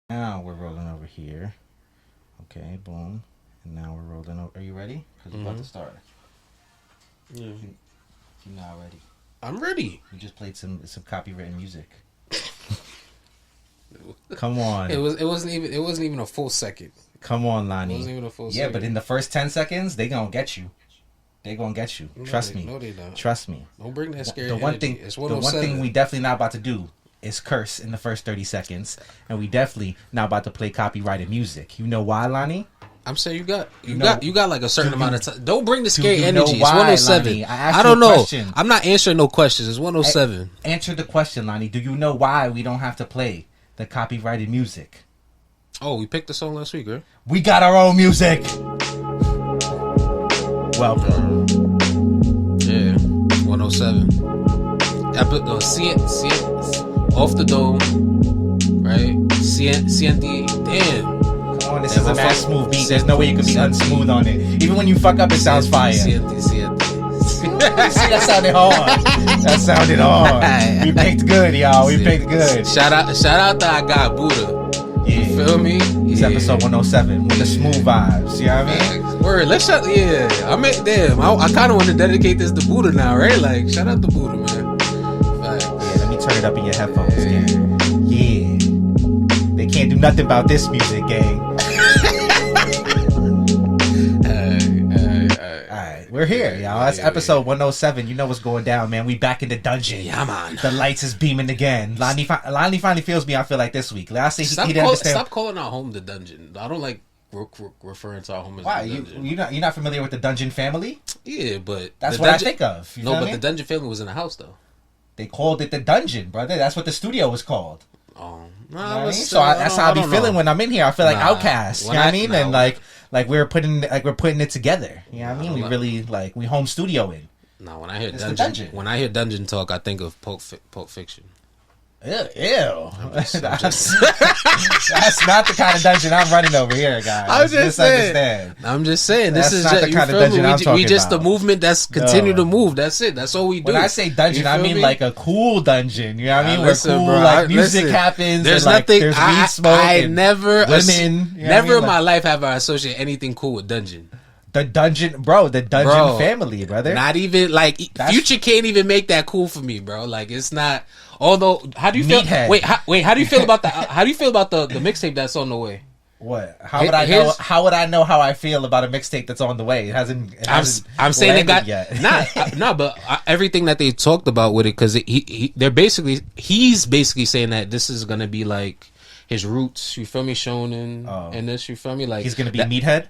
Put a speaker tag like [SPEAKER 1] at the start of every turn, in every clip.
[SPEAKER 1] Now we're rolling over here. Okay, boom. And now we're rolling over. Are you ready? Because we're about to start.
[SPEAKER 2] Yeah.
[SPEAKER 1] You're not ready.
[SPEAKER 2] I'm ready.
[SPEAKER 1] We just played some copywritten music. Come on.
[SPEAKER 2] It wasn't even a full second.
[SPEAKER 1] Come on, Lani.
[SPEAKER 2] It wasn't even a full
[SPEAKER 1] second. Yeah, but in the first 10 seconds, they gonna get you. They gonna get you. Trust me.
[SPEAKER 2] No, they don't.
[SPEAKER 1] Trust me.
[SPEAKER 2] Don't bring that scary
[SPEAKER 1] The one
[SPEAKER 2] energy.
[SPEAKER 1] thing.
[SPEAKER 2] It's
[SPEAKER 1] The one
[SPEAKER 2] 107.
[SPEAKER 1] thing we definitely not about to do is curse in the first 30 seconds, and we definitely not about to play copyrighted music. You know why, Lani?
[SPEAKER 2] I'm saying you got like a certain amount of time. Don't bring the scary
[SPEAKER 1] you know
[SPEAKER 2] energy.
[SPEAKER 1] why,
[SPEAKER 2] It's 107.
[SPEAKER 1] Lani? I asked
[SPEAKER 2] I don't
[SPEAKER 1] you a
[SPEAKER 2] know.
[SPEAKER 1] question.
[SPEAKER 2] I'm not answering no questions. It's 107.
[SPEAKER 1] Answer the question, Lani. Do you know why we don't have to play the copyrighted music?
[SPEAKER 2] Oh, we picked the song last week, right?
[SPEAKER 1] We got our own music. Welcome.
[SPEAKER 2] Yeah, 107. See it, off the dome, right? Siente, damn.
[SPEAKER 1] Come on, this is a mad smooth beat. There's no way you can be unsmooth on it. Even when you fuck up, it sounds fire.
[SPEAKER 2] Siente.
[SPEAKER 1] See, that sounded hard. That sounded hard. We picked good, y'all. We picked good.
[SPEAKER 2] Shout out to I Got Buddha.
[SPEAKER 1] Yeah.
[SPEAKER 2] You feel me?
[SPEAKER 1] It's episode 107 with the smooth vibes. You know what I mean?
[SPEAKER 2] Word, let's shout. Yeah, I kind of want to dedicate this to Buddha now, right? Like, shout out to Buddha, man. Facts.
[SPEAKER 1] Yeah, let me turn it up in your headphones, gang. Yeah. They can't do nothing about this music, gang. Alright, we're here, y'all. That's episode 107. You know what's going down, man. We back in the dungeon.
[SPEAKER 2] Yeah, man.
[SPEAKER 1] The lights is beaming again. Lani finally feels me, I feel like, this week. Last week, he didn't understand.
[SPEAKER 2] Stop calling our home the dungeon. I don't like referring to our home as
[SPEAKER 1] Why?
[SPEAKER 2] the dungeon.
[SPEAKER 1] You're not familiar with the dungeon family?
[SPEAKER 2] Yeah, but
[SPEAKER 1] that's what I think of.
[SPEAKER 2] No, but the dungeon family was in the house, though.
[SPEAKER 1] They called it the dungeon, brother. That's what the studio was called.
[SPEAKER 2] Oh,
[SPEAKER 1] you know what I mean? So that's how I be feeling when I'm in here. I feel like outcast. You know what I mean? And like we're putting it together. You know what I mean? We really we home studio in.
[SPEAKER 2] No, when I hear dungeon talk, I think of Pulp Fiction.
[SPEAKER 1] Ew. That's not the kind of dungeon I'm running over here, guys.
[SPEAKER 2] I'm just saying. This is
[SPEAKER 1] not the kind of dungeon I'm talking
[SPEAKER 2] we just
[SPEAKER 1] about.
[SPEAKER 2] The movement that's continue to move. That's it. That's all we do.
[SPEAKER 1] When I say dungeon, I mean like a cool dungeon. You know what I mean? Where cool
[SPEAKER 2] bro,
[SPEAKER 1] music happens.
[SPEAKER 2] There's
[SPEAKER 1] and,
[SPEAKER 2] nothing.
[SPEAKER 1] There's weed smoke.
[SPEAKER 2] I never
[SPEAKER 1] women.
[SPEAKER 2] Never in my life have I associated anything cool with dungeon.
[SPEAKER 1] The dungeon family, brother.
[SPEAKER 2] Not even Future can't even make that cool for me, bro. Like it's not. Although, how do you feel? Wait, how do you feel about the? How do you feel about the mixtape that's on the way?
[SPEAKER 1] What? How would I know? How would I know how I feel about a mixtape that's on the way? It hasn't.
[SPEAKER 2] I'm saying it got
[SPEAKER 1] yet.
[SPEAKER 2] but everything that they talked about with it, because he's basically saying that this is gonna be like his roots. You feel me? Shown in this. You feel me? Like
[SPEAKER 1] he's gonna be Meathead.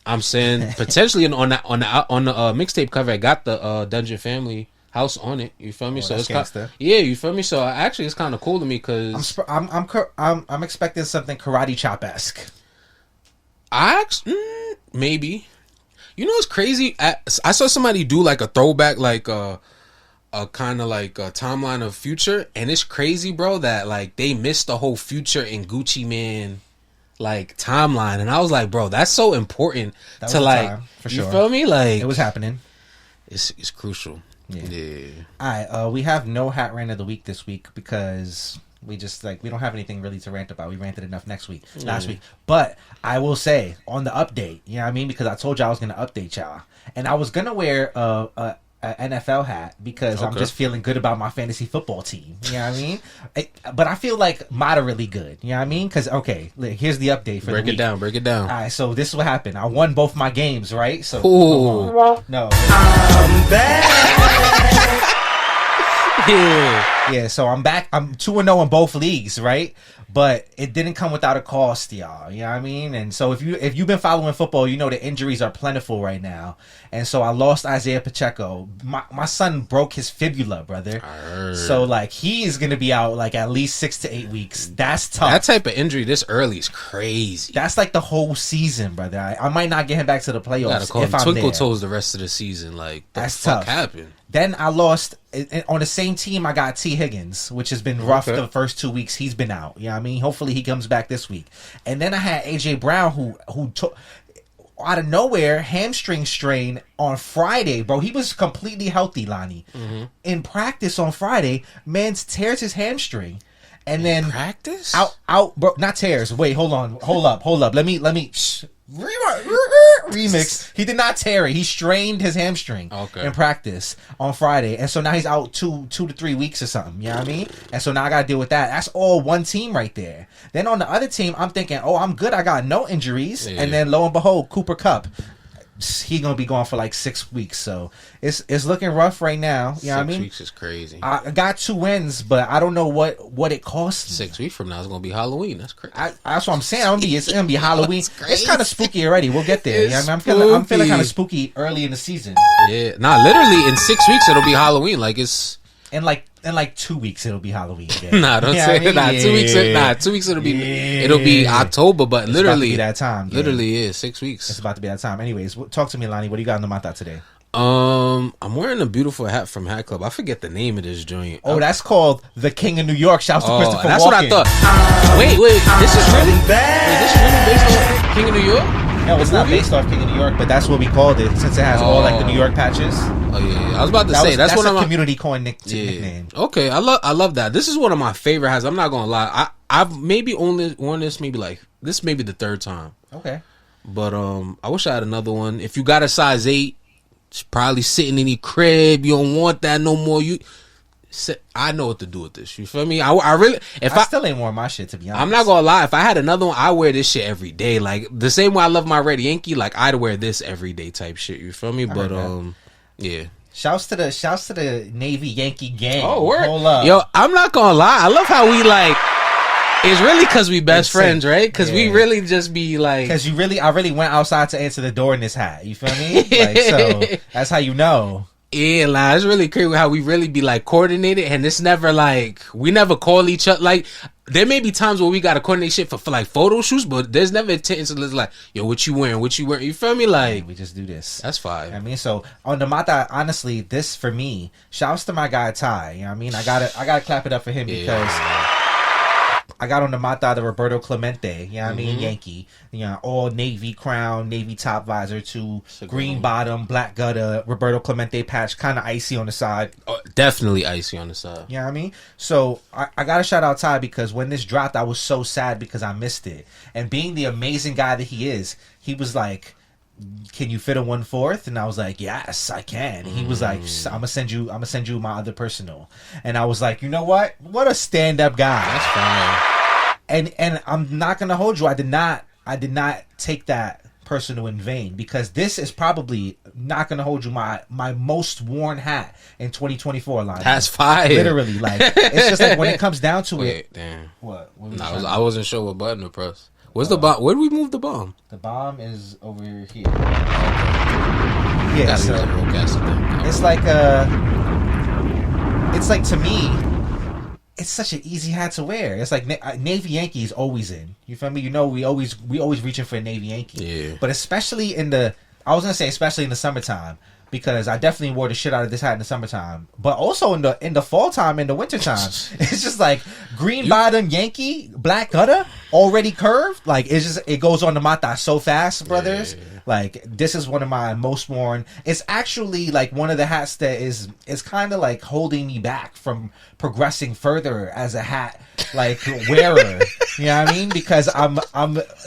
[SPEAKER 2] I'm saying potentially on the mixtape cover, I got the Dungeon Family house on it. You feel me? So it's you feel me? So actually, it's kind of cool to me because
[SPEAKER 1] I'm expecting something Karate Chop-esque.
[SPEAKER 2] Maybe. You know what's crazy? I saw somebody do like a throwback, like a kind of like a timeline of Future, and it's crazy, bro, that like they missed the whole Future and Gucci Mane like timeline, and I was like, bro, that's so important to like time, for sure. You feel me? Like
[SPEAKER 1] it was happening.
[SPEAKER 2] It's crucial. Yeah.
[SPEAKER 1] All right. We have no hat rant of the week this week because we just we don't have anything really to rant about. We ranted enough last week. But I will say on the update, you know what I mean? Because I told y'all I was gonna update y'all, and I was gonna wear a NFL hat because I'm just feeling good about my fantasy football team. You know what I mean? But I feel like moderately good. You know what I mean? Because here's the update for
[SPEAKER 2] break
[SPEAKER 1] the
[SPEAKER 2] it down. Break it down.
[SPEAKER 1] All right, so this is what happened. I won both my games, right? So no,
[SPEAKER 2] I'm back.
[SPEAKER 1] Yeah. So I'm back. I'm 2-0 in both leagues, right? But it didn't come without a cost, y'all. You know what I mean? And so if you've been following football, you know the injuries are plentiful right now. And so I lost Isaiah Pacheco. My son broke his fibula, brother. So he is gonna be out at least 6 to 8 weeks. That's tough.
[SPEAKER 2] That type of injury this early is crazy.
[SPEAKER 1] That's like the whole season, brother. I might not get him back to the playoffs. You
[SPEAKER 2] gotta call him Twinkle Toes the rest of the season.
[SPEAKER 1] That's tough.
[SPEAKER 2] Happened?
[SPEAKER 1] Then I lost on the same team. I got T. Higgins, which has been rough the first 2 weeks. He's been out. You know what I mean? Hopefully he comes back this week. And then I had AJ Brown, who took out of nowhere hamstring strain on Friday, bro. He was completely healthy, Lani. In practice on Friday, man tears his hamstring. and then
[SPEAKER 2] practice
[SPEAKER 1] out, bro. Not tears. Wait, hold up. Let me remix. He did not tear it. He strained his hamstring in practice on Friday, and so now he's out 2 to 3 weeks or something. You know what I mean? And so now I gotta deal with that. That's all one team right there. Then on the other team, I'm thinking, oh, I'm good. I got no injuries, and then lo and behold, Cooper Kupp. He gonna be gone for like 6 weeks, so it's looking rough right now. You know what I mean?
[SPEAKER 2] 6 weeks is crazy.
[SPEAKER 1] I got 2 wins, but I don't know what it costs.
[SPEAKER 2] 6 weeks from now is gonna be Halloween. That's crazy.
[SPEAKER 1] That's what I'm saying. It's gonna be Halloween. It's kind of spooky already. We'll get there. You know what I mean? I'm feeling kind of spooky early in the season.
[SPEAKER 2] Yeah, literally in 6 weeks it'll be Halloween. Like it's
[SPEAKER 1] in like 2 weeks it'll be Halloween. Again.
[SPEAKER 2] Don't say it. 2 weeks. 2 weeks it'll be October, but
[SPEAKER 1] it's
[SPEAKER 2] literally
[SPEAKER 1] be that time.
[SPEAKER 2] Literally is 6 weeks.
[SPEAKER 1] It's about to be that time. Anyways, talk to me, Lani. What do you got in the mata today?
[SPEAKER 2] I'm wearing a beautiful hat from Hatclub. I forget the name of this joint.
[SPEAKER 1] Oh, that's called the King of New York. Shouts to Christopher
[SPEAKER 2] that's
[SPEAKER 1] Walken.
[SPEAKER 2] what I thought. Wait, this is really based on King of New York?
[SPEAKER 1] No, it's not based off King of New York, but that's what we called it since it has all like the New York patches.
[SPEAKER 2] Oh yeah. I was about to say that's one of my
[SPEAKER 1] community coin nickname.
[SPEAKER 2] Okay, I love that. This is one of my favorite hats. I'm not gonna lie. I've maybe only worn this maybe the third time.
[SPEAKER 1] Okay.
[SPEAKER 2] But I wish I had another one. If you got a size 8, it's probably sitting in your crib. You don't want that no more. I know what to do with this. You feel me? I really. If I
[SPEAKER 1] still ain't worn my shit, to be honest.
[SPEAKER 2] I'm not gonna lie. If I had another one, I wear this shit every day. Like the same way I love my red Yankee. Like I'd wear this every day type shit. You feel me? But yeah.
[SPEAKER 1] Shouts to the Navy Yankee gang.
[SPEAKER 2] Oh, word.
[SPEAKER 1] Hold up.
[SPEAKER 2] Yo, I'm not gonna lie. I love how we like. It's really because we best friends, right? Because we really just be like.
[SPEAKER 1] Because I really went outside to answer the door in this hat. You feel me? Like, so that's how you know.
[SPEAKER 2] Yeah, like it's really crazy how we really be like coordinated, and it's never like we never call each other. Like there may be times where we gotta coordinate shit for like photo shoots, but there's never intention to like, yo, what you wearing? You feel me? Like
[SPEAKER 1] we just do this.
[SPEAKER 2] That's fine.
[SPEAKER 1] I mean, so on the mata, honestly, this for me, shouts to my guy Ty. You know what I mean? I gotta clap it up for him because. I got on the mata the Roberto Clemente, you know what I mean, Yankee, all navy crown, navy top visor to green bottom, black gutter, Roberto Clemente patch, kind of icy on the side.
[SPEAKER 2] Oh, definitely icy on the side.
[SPEAKER 1] You know what I mean? So I got to shout out Ty because when this dropped, I was so sad because I missed it. And being the amazing guy that he is, he was like, can you fit a 1/4? And I was like, yes, I can. He was like, I'm gonna send you my other personal. And I was like, you know what a stand-up guy.
[SPEAKER 2] That's fine.
[SPEAKER 1] And I'm not gonna hold you, I did not take that personal in vain, because this is probably, not gonna hold you, my most worn hat in 2024 line.
[SPEAKER 2] That's fire.
[SPEAKER 1] Literally, like it's just like when it comes down to it.
[SPEAKER 2] Damn.
[SPEAKER 1] What
[SPEAKER 2] I wasn't sure what button to press. Where's the bomb? Where do we move the bomb?
[SPEAKER 1] The bomb is over here.
[SPEAKER 2] Yeah,
[SPEAKER 1] so it's like to me, it's such an easy hat to wear. It's like Navy Yankee is always in. You feel me? You know, we always reaching for a Navy Yankee.
[SPEAKER 2] Yeah.
[SPEAKER 1] But especially especially in the summertime. Because I definitely wore the shit out of this hat in the summertime, but also in the fall time, in the winter time, it's just like green bottom Yankee, black gutter, already curved. Like it goes on the mata so fast, brothers. Yeah. Like this is one of my most worn. It's actually like one of the hats that is kind of like holding me back from progressing further as a hat like wearer. You know what I mean? Because I'm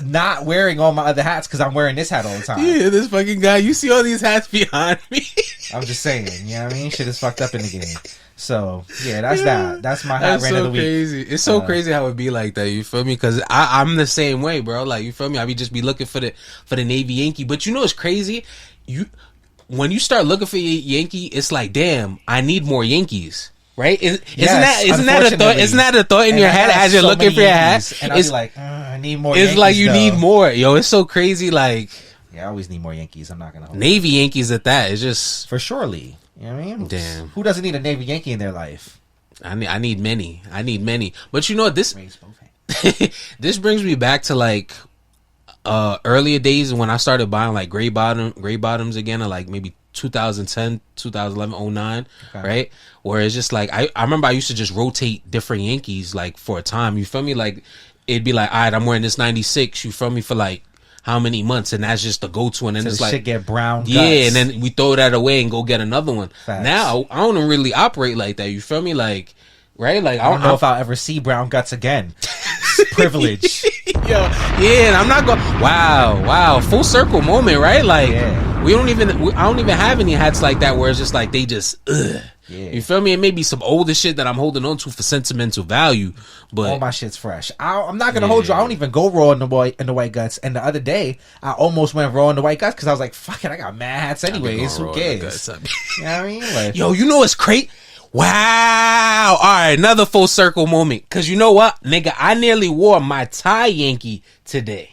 [SPEAKER 1] not wearing all my other hats because I'm wearing this hat all the time.
[SPEAKER 2] Yeah, this fucking guy. You see all these hats behind me.
[SPEAKER 1] I'm just saying, you know what I mean? Shit is fucked up in the game. So, yeah, that. That's my hat rant of the week.
[SPEAKER 2] Crazy. It's so crazy how it be like that, you feel me? Because I'm the same way, bro. Like, you feel me? I be just be looking for the Navy Yankee. But you know what's crazy? When you start looking for your Yankee, it's like, damn, I need more Yankees. Right? Isn't that a thought in your head as you're looking for your hat?
[SPEAKER 1] And I'll be like, I need more
[SPEAKER 2] Yankees. It's like you need more. Yo, it's so crazy. Like,
[SPEAKER 1] yeah, I always need more Yankees. I'm not going to hold
[SPEAKER 2] Navy Yankees at that. It's just...
[SPEAKER 1] For surely. You know what I mean?
[SPEAKER 2] Damn.
[SPEAKER 1] Who doesn't need a Navy Yankee in their life?
[SPEAKER 2] I need many. But you know what? This brings me back to like earlier days when I started buying like gray bottoms again, or like maybe 2010, 2011, 09, right? Where it's just like I remember I used to just rotate different Yankees like for a time. You feel me? Like it'd be like, all right, I'm wearing this 96. You feel me? For like how many months, and that's just the go-to, and then
[SPEAKER 1] so
[SPEAKER 2] it's like
[SPEAKER 1] shit get brown guts.
[SPEAKER 2] Yeah, and then we throw that away and go get another one. Facts. Now I don't really operate like that. You feel me? Like right? Like
[SPEAKER 1] I don't know if I'll ever see brown guts again. Privilege.
[SPEAKER 2] Yo, yeah, and I'm not going. Wow, full circle moment, right? Like I don't even have any hats like that where it's just like they just. Ugh. Yeah. You feel me? It may be some older shit that I'm holding on to for sentimental value, but
[SPEAKER 1] all my shit's fresh. I'm not gonna hold you. I don't even go raw in the white guts. And the other day, I almost went raw in the white guts because I was like, "Fuck it, I got mad hats anyways. Who cares?" You know what I mean? Like,
[SPEAKER 2] yo, you know what's crazy? Wow! All right, another full circle moment. Cause you know what, nigga, I nearly wore my tie Yankee today.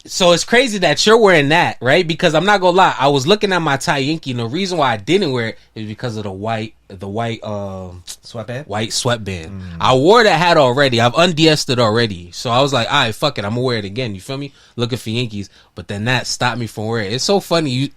[SPEAKER 2] So it's crazy that you're wearing that, right? Because I'm not gonna lie, I was looking at my tie Yankee, and the reason why I didn't wear it is because of the white
[SPEAKER 1] sweatband.
[SPEAKER 2] White sweatband. I wore that hat already. I've und'd it already. So I was like, all right, fuck it, I'm gonna wear it again. You feel me? Looking for Yankees, but then that stopped me from wearing it. It's so funny.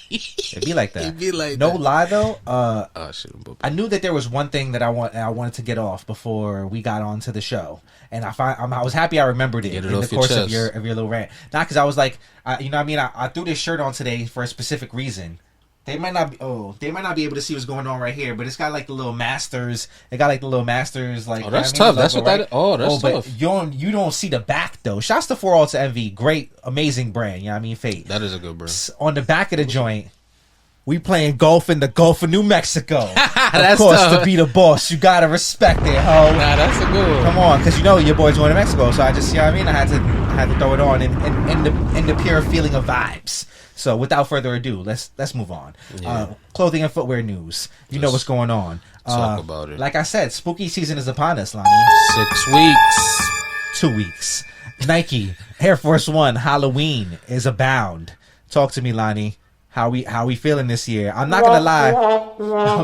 [SPEAKER 1] It'd be like that.
[SPEAKER 2] It'd be like
[SPEAKER 1] no
[SPEAKER 2] that.
[SPEAKER 1] lie though.
[SPEAKER 2] Oh shit!
[SPEAKER 1] I knew that there was one thing that I wanted to get off before we got onto the show, and I was happy I remembered it in the course of your little rant. Not because I was like, you know what I mean. I threw this shirt on today for a specific reason. They might not be able to see what's going on right here, but it's got like the little Masters. It got like the little Masters. Like,
[SPEAKER 2] oh, that's tough. That's what that is. Oh, that's tough.
[SPEAKER 1] But you don't see the back though. Shouts to 4ALTY MV, great, amazing brand. You know what I mean? Fate.
[SPEAKER 2] That is a good brand.
[SPEAKER 1] On the back of the joint, we playing golf in the Gulf of New Mexico. Of course,
[SPEAKER 2] tough.
[SPEAKER 1] To be the boss, you gotta respect it, ho.
[SPEAKER 2] Nah, that's a good one.
[SPEAKER 1] Come on, because you know your boy's going to Mexico, so I just, you know what I mean? I had to throw it on in the pure feeling of vibes. So without further ado, let's move on.
[SPEAKER 2] Yeah.
[SPEAKER 1] Clothing and footwear news. You know what's going on.
[SPEAKER 2] Talk about it.
[SPEAKER 1] Like I said, spooky season is upon us, Lani.
[SPEAKER 2] 6 weeks.
[SPEAKER 1] 2 weeks. Nike Air Force One Halloween is abound. Talk to me, Lani. How we feeling this year? I'm not gonna lie.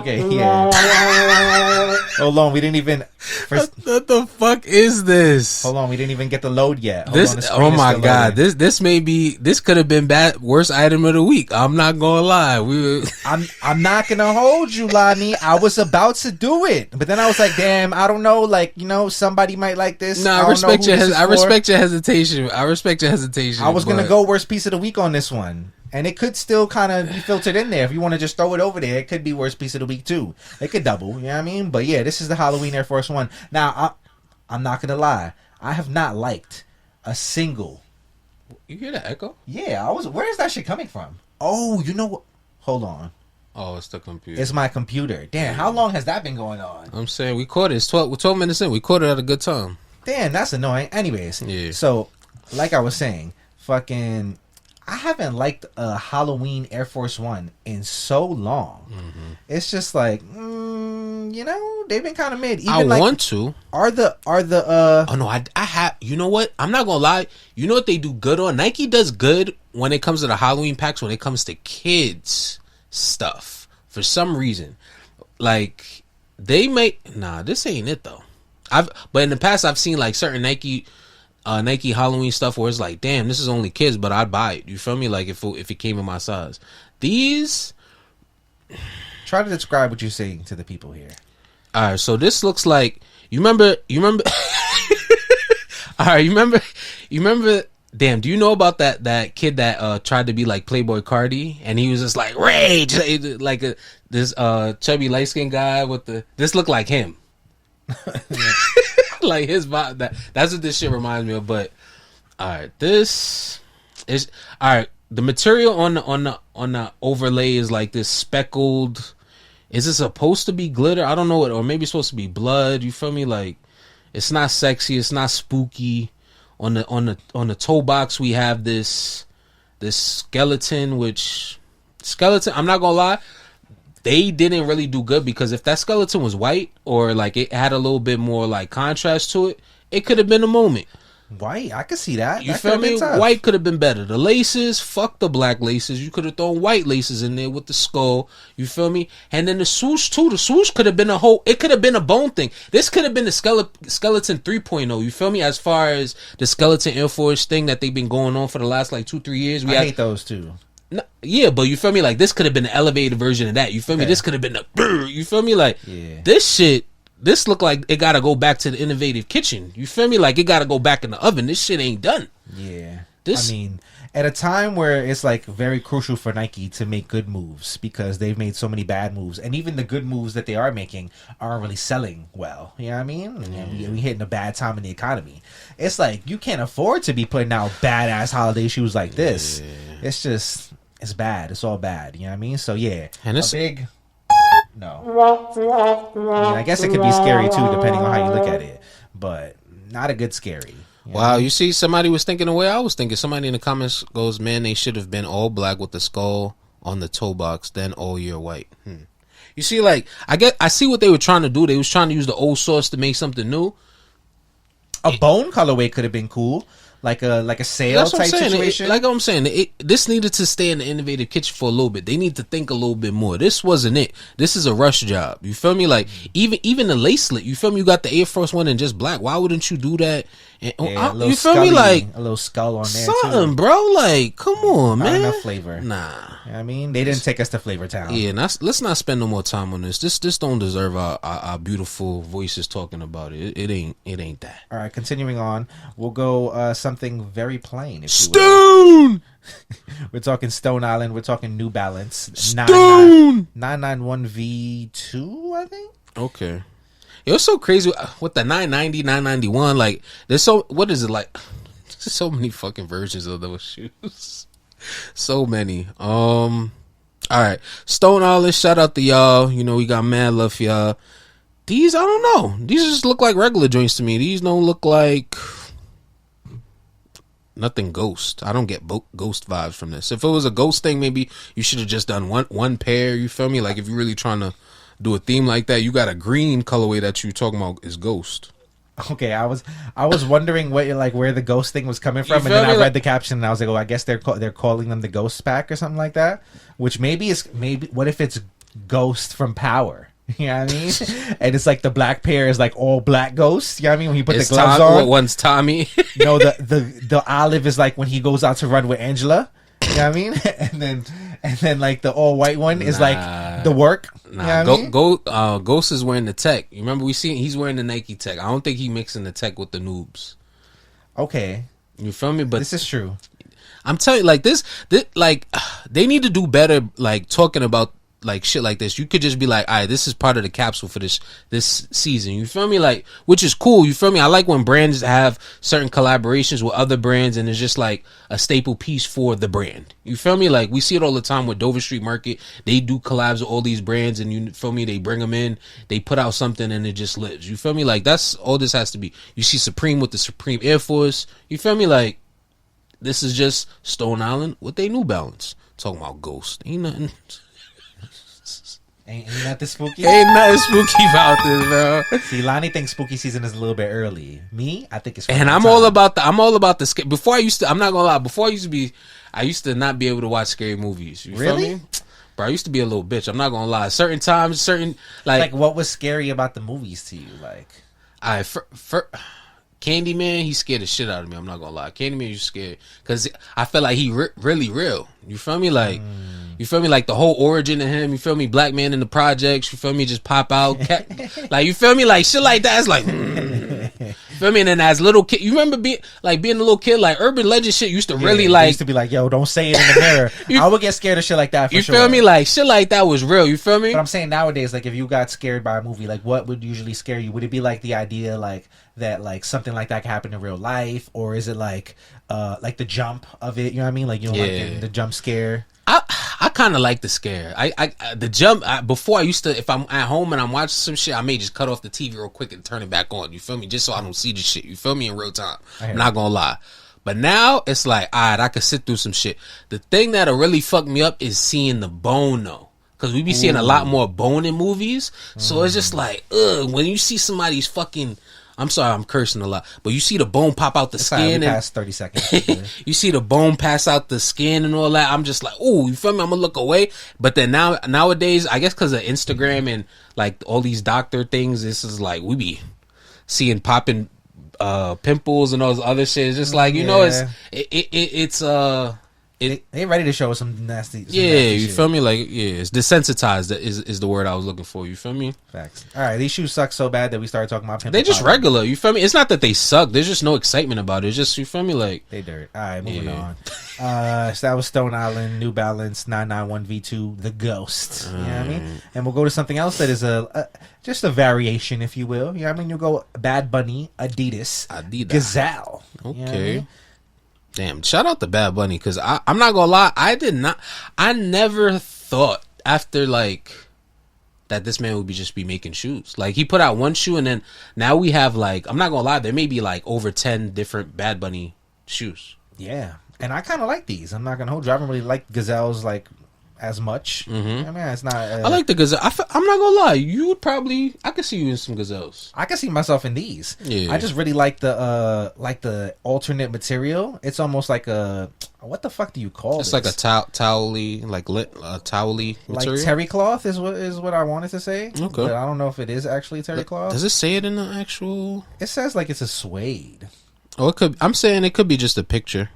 [SPEAKER 1] Okay, yeah. Hold on, we didn't even.
[SPEAKER 2] What the fuck is this?
[SPEAKER 1] Hold on, we didn't even get the load yet.
[SPEAKER 2] Oh my god, this could have been worst item of the week. I'm not gonna lie.
[SPEAKER 1] I'm not gonna hold you, Lani. I was about to do it, but then I was like, damn, I don't know. Like, you know, somebody might like this.
[SPEAKER 2] No, I respect your hesitation. I was
[SPEAKER 1] gonna go worst piece of the week on this one. And it could still kind of be filtered in there. If you want to just throw it over there, it could be worst piece of the week too. It could double, you know what I mean? But yeah, this is the Halloween Air Force One. Now, I'm not going to lie. I have not liked a single.
[SPEAKER 2] You hear that echo?
[SPEAKER 1] Yeah, where is that shit coming from? Oh, you know what? Hold on.
[SPEAKER 2] Oh, it's the computer.
[SPEAKER 1] It's my computer. Damn, how long has that been going on?
[SPEAKER 2] I'm saying we caught it. It's 12 minutes in. We caught it at a good time.
[SPEAKER 1] Damn, that's annoying. Anyways, yeah. So, like I was saying, fucking... I haven't liked a Halloween Air Force One in so long. Mm-hmm. It's just like, you know, they've been kind of mid. Even
[SPEAKER 2] I want to.
[SPEAKER 1] Are the
[SPEAKER 2] Oh no, I have. You know what? I'm not gonna lie. You know what they do good on? Nike does good when it comes to the Halloween packs. When it comes to kids stuff, for some reason, like they make. Nah, this ain't it though. But in the past I've seen like certain Nike Halloween stuff where it's like, damn, this is only kids, but I'd buy it. You feel me? Like if it came in my size. These.
[SPEAKER 1] Try to describe what you're saying to the people here.
[SPEAKER 2] All right, so this looks like you remember. All right, you remember. Damn, do you know about that kid that tried to be like Playboy Cardi and he was just like rage, like this chubby light skinned guy with this looked like him. Like his vibe. That's what this shit reminds me of. But all right, this is all right. The material on the overlay is like this speckled. Is it supposed to be glitter? I don't know what, or maybe it's supposed to be blood. You feel me? Like it's not sexy. It's not spooky. On the toe box we have this skeleton. I'm not gonna lie. They didn't really do good because if that skeleton was white or like it had a little bit more like contrast to it, it could have been a moment.
[SPEAKER 1] White, I could see that.
[SPEAKER 2] You feel me? White could have been better. The laces, fuck the black laces. You could have thrown white laces in there with the skull. You feel me? And then the swoosh too. The swoosh could have been it could have been a bone thing. This could have been the skeleton 3.0. You feel me? As far as the skeleton Air Force thing that they've been going on for the last like 2-3 years.
[SPEAKER 1] I hate those too.
[SPEAKER 2] No, yeah, but you feel me? Like this could have been an elevated version of that. You feel me? This could have been you feel me? Like this shit. This look like it gotta go back to the innovative kitchen. You feel me? Like it gotta go back in the oven. This shit ain't done.
[SPEAKER 1] Yeah.
[SPEAKER 2] I
[SPEAKER 1] mean, at a time where it's like very crucial for Nike to make good moves because they've made so many bad moves, and even the good moves that they are making aren't really selling well. You know what I mean? And we hitting a bad time in the economy. It's like you can't afford to be putting out badass holiday shoes like this. It's just it's bad. It's all bad. You know what I mean? So yeah,
[SPEAKER 2] and it's
[SPEAKER 1] a big no. I mean, I guess it could be scary too, depending on how you look at it, but not a good scary.
[SPEAKER 2] Wow, you see, somebody was thinking the way I was thinking. Somebody in the comments goes, man, they should have been all black with the skull on the toe box, then all year white. You see, like, I see what they were trying to do. They was trying to use the old source to make something new.
[SPEAKER 1] A bone colorway could have been cool. Like a sale type situation.
[SPEAKER 2] Like I'm saying, this needed to stay in the innovative kitchen for a little bit. They need to think a little bit more. This wasn't it. This is a rush job. You feel me? Like even the lace slit. You feel me? You got the Air Force One in just black. Why wouldn't you do that? And, you feel me? Like
[SPEAKER 1] a little skull on there
[SPEAKER 2] something,
[SPEAKER 1] too.
[SPEAKER 2] Bro. Like come on,
[SPEAKER 1] not
[SPEAKER 2] man.
[SPEAKER 1] Enough flavor.
[SPEAKER 2] Nah.
[SPEAKER 1] You know I mean, they didn't take us to Flavor Town.
[SPEAKER 2] Yeah, let's not spend no more time on this. This don't deserve our beautiful voices talking about it. It ain't that.
[SPEAKER 1] All right, continuing on, we'll go something very plain. If
[SPEAKER 2] Stone.
[SPEAKER 1] We're talking Stone Island. We're talking New Balance.
[SPEAKER 2] Stone
[SPEAKER 1] 991 V2, I think.
[SPEAKER 2] Okay. It was so crazy with the 990, 991. Like, there's so what is it like? There's so many fucking versions of those shoes. So many. All right. Stone Island, shout out to y'all. You know, we got mad love for y'all. These, I don't know. These just look like regular joints to me. These don't look like nothing ghost. I don't get ghost vibes from this. If it was a ghost thing, maybe you should have just done one pair. You feel me? Like if you're really trying to do a theme like that, you got a green colorway that you talking about is ghost.
[SPEAKER 1] Okay, I was wondering what where the ghost thing was coming from, and then I read the caption and I was like, oh, I guess they're calling them the Ghost Pack or something like that. Which maybe what if it's Ghost from Power? You know what I mean? And it's like the black pair is like all black ghosts. You know what I mean? When he put the gloves on.
[SPEAKER 2] One's Tommy.
[SPEAKER 1] No, the olive is like when he goes out to run with Angela. You know what I mean? And then like the all white one is like the work.
[SPEAKER 2] Nah,
[SPEAKER 1] you know what I mean?
[SPEAKER 2] Ghost is wearing the tech. You remember he's wearing the Nike tech. I don't think he mixing the tech with the noobs.
[SPEAKER 1] Okay,
[SPEAKER 2] you feel me? But
[SPEAKER 1] this is true.
[SPEAKER 2] I'm telling you, like this like they need to do better. Like talking about like shit like this. You could just be like, all right, this is part of the capsule for this season. You feel me? Like, which is cool. You feel me? I like when brands have certain collaborations with other brands and it's just like a staple piece for the brand. You feel me? Like we see it all the time with Dover Street Market. They do collabs with all these brands and you feel me? They bring them in, they put out something and it just lives. You feel me? Like that's all this has to be. You see Supreme with the Supreme Air Force. You feel me? Like this is just Stone Island with their New Balance. Talking about Ghost. Ain't nothing.
[SPEAKER 1] Ain't nothing spooky.
[SPEAKER 2] Ain't nothing spooky about this, bro.
[SPEAKER 1] See, Lani thinks spooky season is a little bit early. Me, I think it's.
[SPEAKER 2] And I'm all about the. Before I'm not gonna lie. Before I used to not be able to watch scary movies. You
[SPEAKER 1] really?
[SPEAKER 2] Feel me? Bro, I used to be a little bitch. I'm not gonna lie. Certain times, like
[SPEAKER 1] what was scary about the movies to you? Like,
[SPEAKER 2] for Candyman, he scared the shit out of me. I'm not gonna lie. Candyman, you scared because I felt like he really real. You feel me? Like, you feel me? Like the whole origin of him. You feel me? Black man in the projects. You feel me? Just pop out. Like you feel me? Like shit like that. It's like, feel me? And then as little kid, you remember being a little kid, like urban legend shit used to really like.
[SPEAKER 1] Used to be like, yo, don't say it in the mirror. I would get scared of shit like that. For sure.
[SPEAKER 2] You feel me? Like shit like that was real. You feel me?
[SPEAKER 1] But I'm saying nowadays, like if you got scared by a movie, like what would usually scare you? Would it be like the idea, like that, like something like that could happen in real life, or is it like the jump of it? You know what I mean? Like you don't like the jump scare.
[SPEAKER 2] I kind of like the scare. The jump before I used to, if I'm at home and I'm watching some shit, I may just cut off the TV real quick and turn it back on. You feel me? Just so I don't see the shit. You feel me? In real time. I'm not gonna lie. But now it's like, alright, I could sit through some shit. The thing that'll really fuck me up is seeing the bone though. Cause we be seeing a lot more bone in movies. So it's just like, when you see somebody's fucking, I'm sorry, I'm cursing a lot, but you see the bone pop out the skin. And
[SPEAKER 1] past 30 seconds.
[SPEAKER 2] You see the bone pass out the skin and all that. I'm just like, ooh, you feel me? I'm gonna look away. But then nowadays, I guess because of Instagram and like all these doctor things, this is like we be seeing popping pimples and all this other shit. It's just like, you know, it's
[SPEAKER 1] they ready to show us some nasty.
[SPEAKER 2] You feel me? Like, it's desensitized. That is the word I was looking for. You feel me?
[SPEAKER 1] Facts. All right, these shoes suck so bad that we started talking about.
[SPEAKER 2] They just regular. You feel me? It's not that they suck. There's just no excitement about it. It's just, you feel me? Like,
[SPEAKER 1] they dirt. All right, moving on. So that was Stone Island, New Balance 991 V2, the Ghost. You know what I mean? And we'll go to something else that is just a variation, if you will. You know what I mean? You'll go Bad Bunny, Adidas. Gazelle.
[SPEAKER 2] Okay.
[SPEAKER 1] You know what I mean?
[SPEAKER 2] Damn, shout out to Bad Bunny, because I'm not gonna lie, I never thought after like that this man would just be making shoes. Like, he put out one shoe, and then now we have, like, I'm not gonna lie, there may be like over 10 different Bad Bunny shoes.
[SPEAKER 1] Yeah, and I kind of like these. I'm not gonna hold you. I don't really like Gazelles like as much. I mean, it's not.
[SPEAKER 2] I like the Gazelle. I'm not gonna lie, you would probably, I could see you in some Gazelles.
[SPEAKER 1] I could see myself in these.
[SPEAKER 2] Yeah,
[SPEAKER 1] I just really like the alternate material. It's almost like a, what the fuck do you call it?
[SPEAKER 2] It's like a towely, like towely material.
[SPEAKER 1] Like terry cloth is what I wanted to say.
[SPEAKER 2] Okay,
[SPEAKER 1] but I don't know if it is actually terry cloth.
[SPEAKER 2] Does it say it in the actual?
[SPEAKER 1] It says like it's a suede.
[SPEAKER 2] Oh, it could. I'm saying it could be just a picture.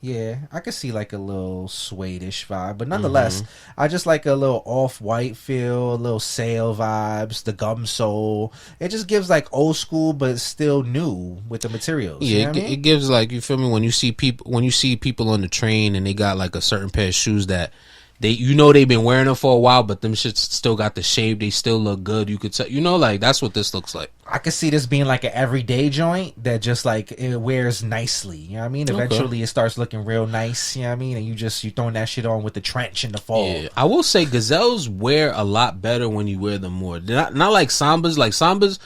[SPEAKER 1] Yeah, I could see like a little suede-ish vibe, but nonetheless, I just like a little off-white feel, a little sail vibes, the gum sole. It just gives like old school, but still new with the materials.
[SPEAKER 2] Yeah,
[SPEAKER 1] you know what I mean?
[SPEAKER 2] It gives, like, you feel me, when you see people on the train and they got like a certain pair of shoes that they've been wearing them for a while, but them shits still got the shape. They still look good. You could tell, like, that's what this looks like.
[SPEAKER 1] I could see this being like an everyday joint that just like it wears nicely. You know what I mean? Eventually it starts looking real nice. You know what I mean? And you throwing that shit on with the trench in the fall.
[SPEAKER 2] Yeah, I will say Gazelles wear a lot better when you wear them more. Not like Sambas. Like Sambas,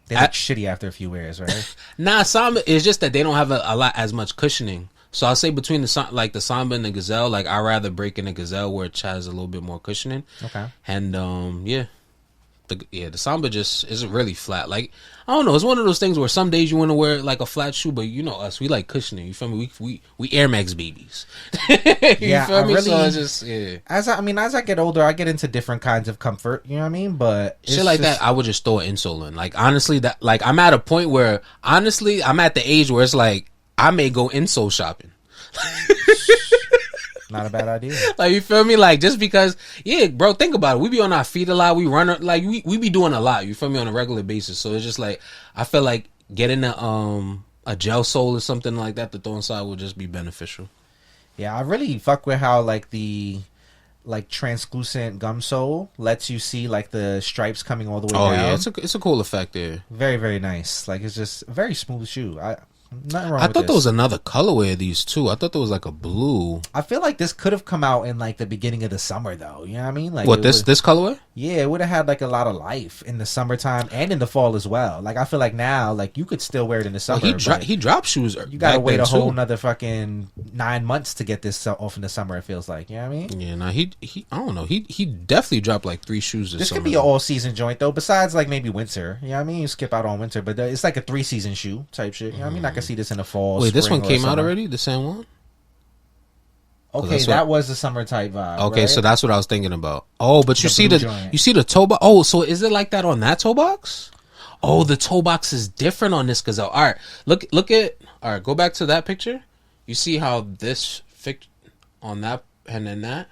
[SPEAKER 1] they look shitty after a few wears, right?
[SPEAKER 2] Nah, Samba is just that they don't have a lot as much cushioning. So I'll say between the Samba and the Gazelle, like, I'd rather break in the Gazelle where it has a little bit more cushioning.
[SPEAKER 1] Okay.
[SPEAKER 2] And the Samba just isn't really flat. Like, I don't know, it's one of those things where some days you want to wear like a flat shoe, but you know us, we like cushioning. You feel me? We Air Max babies. You feel me? Really, so it's just,
[SPEAKER 1] as I get older, I get into different kinds of comfort. You know what I mean? But
[SPEAKER 2] shit like that, I would just throw an insole in. Like, honestly, that, like, I'm at a point where, honestly, I'm at the age where it's like, I may go insole shopping.
[SPEAKER 1] Not a bad idea.
[SPEAKER 2] Like, you feel me? Like, just because, bro, think about it. We be on our feet a lot. We run, like, we be doing a lot. You feel me? On a regular basis. So it's just like, I feel like getting a gel sole or something like that to throw inside would just be beneficial.
[SPEAKER 1] Yeah, I really fuck with how like the translucent gum sole lets you see like the stripes coming all the way down. Oh yeah,
[SPEAKER 2] it's a cool effect there.
[SPEAKER 1] Very, very nice. Like, it's just a very smooth shoe. Nothing wrong
[SPEAKER 2] I
[SPEAKER 1] with
[SPEAKER 2] thought
[SPEAKER 1] this.
[SPEAKER 2] there was another colorway of these too. I thought there was like a blue.
[SPEAKER 1] I feel like this could have come out in like the beginning of the summer though. You know what I mean? Like,
[SPEAKER 2] what, this colorway?
[SPEAKER 1] Yeah, it would have had like a lot of life in the summertime and in the fall as well. Like, I feel like now, like, you could still wear it in the summer.
[SPEAKER 2] He dropped shoes.
[SPEAKER 1] You gotta wait a whole nother fucking 9 months to get this off in the summer. It feels like, you know what I mean?
[SPEAKER 2] Yeah, nah, he I don't know. He definitely dropped like 3 shoes this summer.
[SPEAKER 1] Could be an all season joint though. Besides like maybe winter, you know what I mean? You skip out on winter, but it's like a 3 season shoe type shit. You know what I mean? I can see this in the fall.
[SPEAKER 2] Wait, this one came
[SPEAKER 1] summer.
[SPEAKER 2] out already? The San Juan?
[SPEAKER 1] Okay, that was the summer type vibe.
[SPEAKER 2] Okay,
[SPEAKER 1] right?
[SPEAKER 2] So that's what I was thinking about. Oh, but you see the toe box. Oh, so is it like that on that toe box? Oh, the toe box is different on this Gazelle. All right, look at. All right, go back to that picture. You see how this fit on that and then that?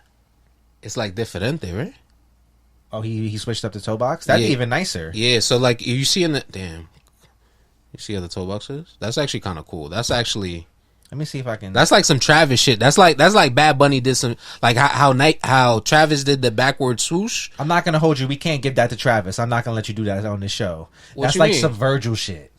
[SPEAKER 2] It's like diferente, right?
[SPEAKER 1] Oh, he switched up the toe box. That's even nicer.
[SPEAKER 2] Yeah, so like you see in the damn. You see how the toe box is? That's actually kind of cool. That's actually.
[SPEAKER 1] Let me see if I can.
[SPEAKER 2] That's like some Travis shit. That's like Bad Bunny did some, like how Travis did the backward swoosh.
[SPEAKER 1] I'm not gonna hold you. We can't give that to Travis. I'm not gonna let you do that on this show. That's like some Virgil shit.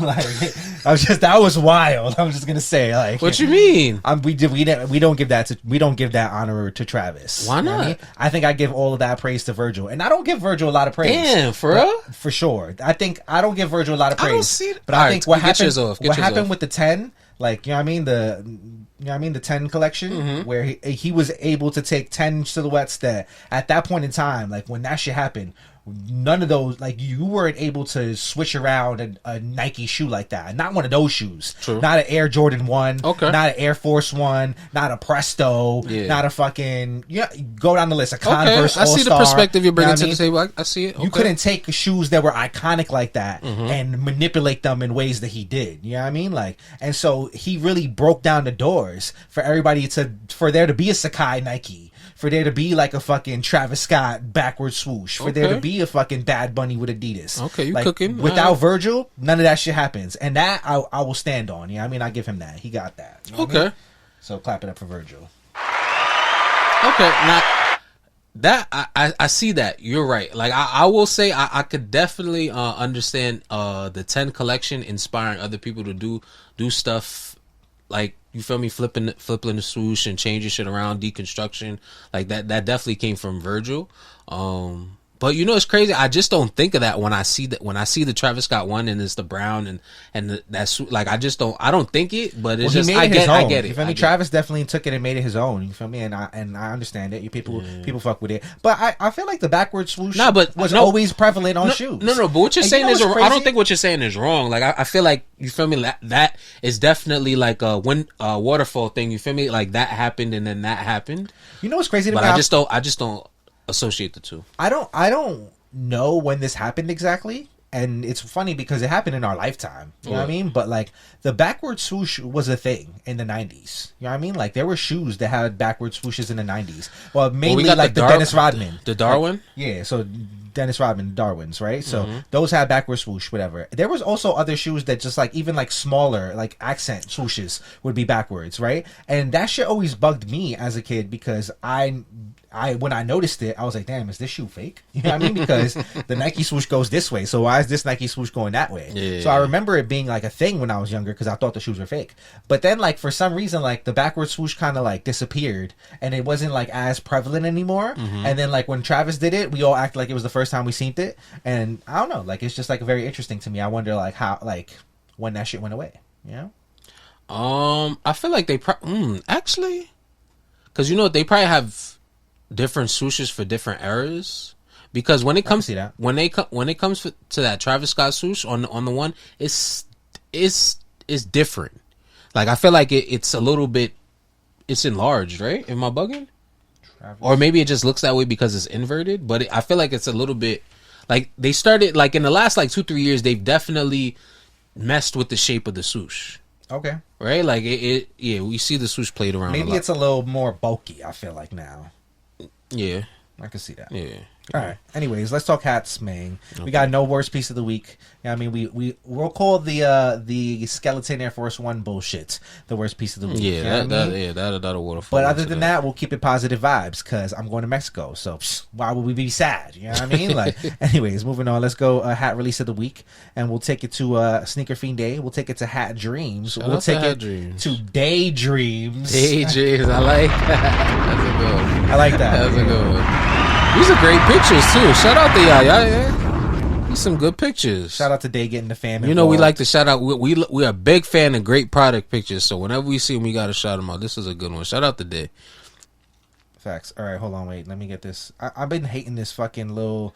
[SPEAKER 1] Like, that was wild. I'm just gonna say, like,
[SPEAKER 2] what you mean?
[SPEAKER 1] We don't give that honor to Travis.
[SPEAKER 2] Why not?
[SPEAKER 1] You know what I think I give all of that praise to Virgil, and I don't give Virgil a lot of praise.
[SPEAKER 2] Damn, for real?
[SPEAKER 1] For sure. I don't give Virgil a lot of praise.
[SPEAKER 2] I don't see it.
[SPEAKER 1] But I think what happened with the 10, like, you know what I mean, the 10 collection, where he was able to take 10 silhouettes that at that point in time, like when that shit happened, none of those, like, you weren't able to switch around a Nike shoe like that. Not one of those shoes.
[SPEAKER 2] True.
[SPEAKER 1] Not an Air Jordan 1.
[SPEAKER 2] Okay.
[SPEAKER 1] Not an Air Force 1. Not a Presto.
[SPEAKER 2] Yeah.
[SPEAKER 1] Not a fucking, go down the list. A Converse
[SPEAKER 2] I see the
[SPEAKER 1] All-Star.
[SPEAKER 2] perspective you're bringing
[SPEAKER 1] You know
[SPEAKER 2] to
[SPEAKER 1] what
[SPEAKER 2] the
[SPEAKER 1] I mean?
[SPEAKER 2] table. I see it. Okay.
[SPEAKER 1] You couldn't take shoes that were iconic like that and manipulate them in ways that he did. You know what I mean? Like, and so he really broke down the doors for everybody for there to be a Sacai Nike, for there to be like a fucking Travis Scott backward swoosh, for there to be a fucking Bad Bunny with Adidas.
[SPEAKER 2] Okay, you
[SPEAKER 1] like,
[SPEAKER 2] cooking.
[SPEAKER 1] Without Virgil, none of that shit happens. And that I will stand on. You know what I mean? I give him that. He got that. You know what I mean? So clap it up for Virgil.
[SPEAKER 2] Okay, now that I see that. You're right. Like I will say I could definitely understand the 10 collection inspiring other people to do stuff like, you feel me, flipping the swoosh and changing shit around, deconstruction, like that definitely came from Virgil. But it's crazy. I just don't think of that when I see the Travis Scott one and it's the brown and that's like, I don't think it, but it's just I get it.
[SPEAKER 1] You feel me? Travis definitely took it and made it his own. You feel me? And I understand it. People fuck with it, but I feel like the backward swoosh was always prevalent on shoes.
[SPEAKER 2] No. But what you're saying is I don't think what you're saying is wrong. Like I feel like, you feel me, that is definitely like a waterfall thing. You feel me? Like that happened and then that happened.
[SPEAKER 1] You know what's crazy?
[SPEAKER 2] But I just don't associate the two.
[SPEAKER 1] I don't know when this happened exactly, and it's funny because it happened in our lifetime. You know what I mean? But like, the backward swoosh was a thing in the 90s. You know what I mean? Like, there were shoes that had backward swooshes in the 90s. Well, mainly like the Dennis Rodman,
[SPEAKER 2] the Darwin.
[SPEAKER 1] Yeah, so Dennis Rodman, Darwin's, right? So those had backward swoosh, whatever. There was also other shoes that just like, even like smaller, like accent swooshes would be backwards, right? And that shit always bugged me as a kid because when I noticed it, I was like, damn, is this shoe fake? You know what I mean? Because the Nike swoosh goes this way, so why is this Nike swoosh going that way?
[SPEAKER 2] Yeah.
[SPEAKER 1] So I remember it being like a thing when I was younger because I thought the shoes were fake. But then, like, for some reason, like, the backward swoosh kind of like disappeared and it wasn't like as prevalent anymore. And then, like, when Travis did it, we all acted like it was the first time we seen it. And I don't know, like, it's just like very interesting to me. I wonder like how, like, when that shit went away, you know?
[SPEAKER 2] I feel like they actually, because they probably have different swooshes for different eras, because when it comes when it comes to that Travis Scott swoosh on the one, it's different. Like, I feel like it's a little bit, it's enlarged, right? Am I bugging? Travis. Or maybe it just looks that way because it's inverted, but I feel like it's a little bit, like, they started, like, in the last like 2-3 years, they've definitely messed with the shape of the swoosh.
[SPEAKER 1] Okay.
[SPEAKER 2] Right? Like, we see the swoosh played around.
[SPEAKER 1] Maybe it's a little more bulky, I feel like now.
[SPEAKER 2] Yeah,
[SPEAKER 1] I can see that.
[SPEAKER 2] Yeah.
[SPEAKER 1] All right. Anyways, let's talk hats, man. Okay. We got no worst piece of the week. Yeah, I mean, we'll call the skeleton Air Force One bullshit the worst piece of the week.
[SPEAKER 2] Yeah, that'll waterfall.
[SPEAKER 1] But other than that, we'll keep it positive vibes because I'm going to Mexico. So why would we be sad? You know what I mean? Like, anyways, moving on. Let's go hat release of the week, and we'll take it to Sneakerfeenday. We'll take it to Hatdreams. We'll take it to Daydreams.
[SPEAKER 2] Daydreams. I like that. That's a good one.
[SPEAKER 1] I like that.
[SPEAKER 2] That's a good one. These are great pictures too. Shout out to y'all. Yeah. These some good pictures.
[SPEAKER 1] Shout out to Day getting the fam involved.
[SPEAKER 2] You know, we like to shout out. We are a big fan of great product pictures. So whenever we see them, we gotta shout them out. This is a good one. Shout out to Day.
[SPEAKER 1] Facts. All right, hold on, wait. Let me get this. I've been hating this fucking little.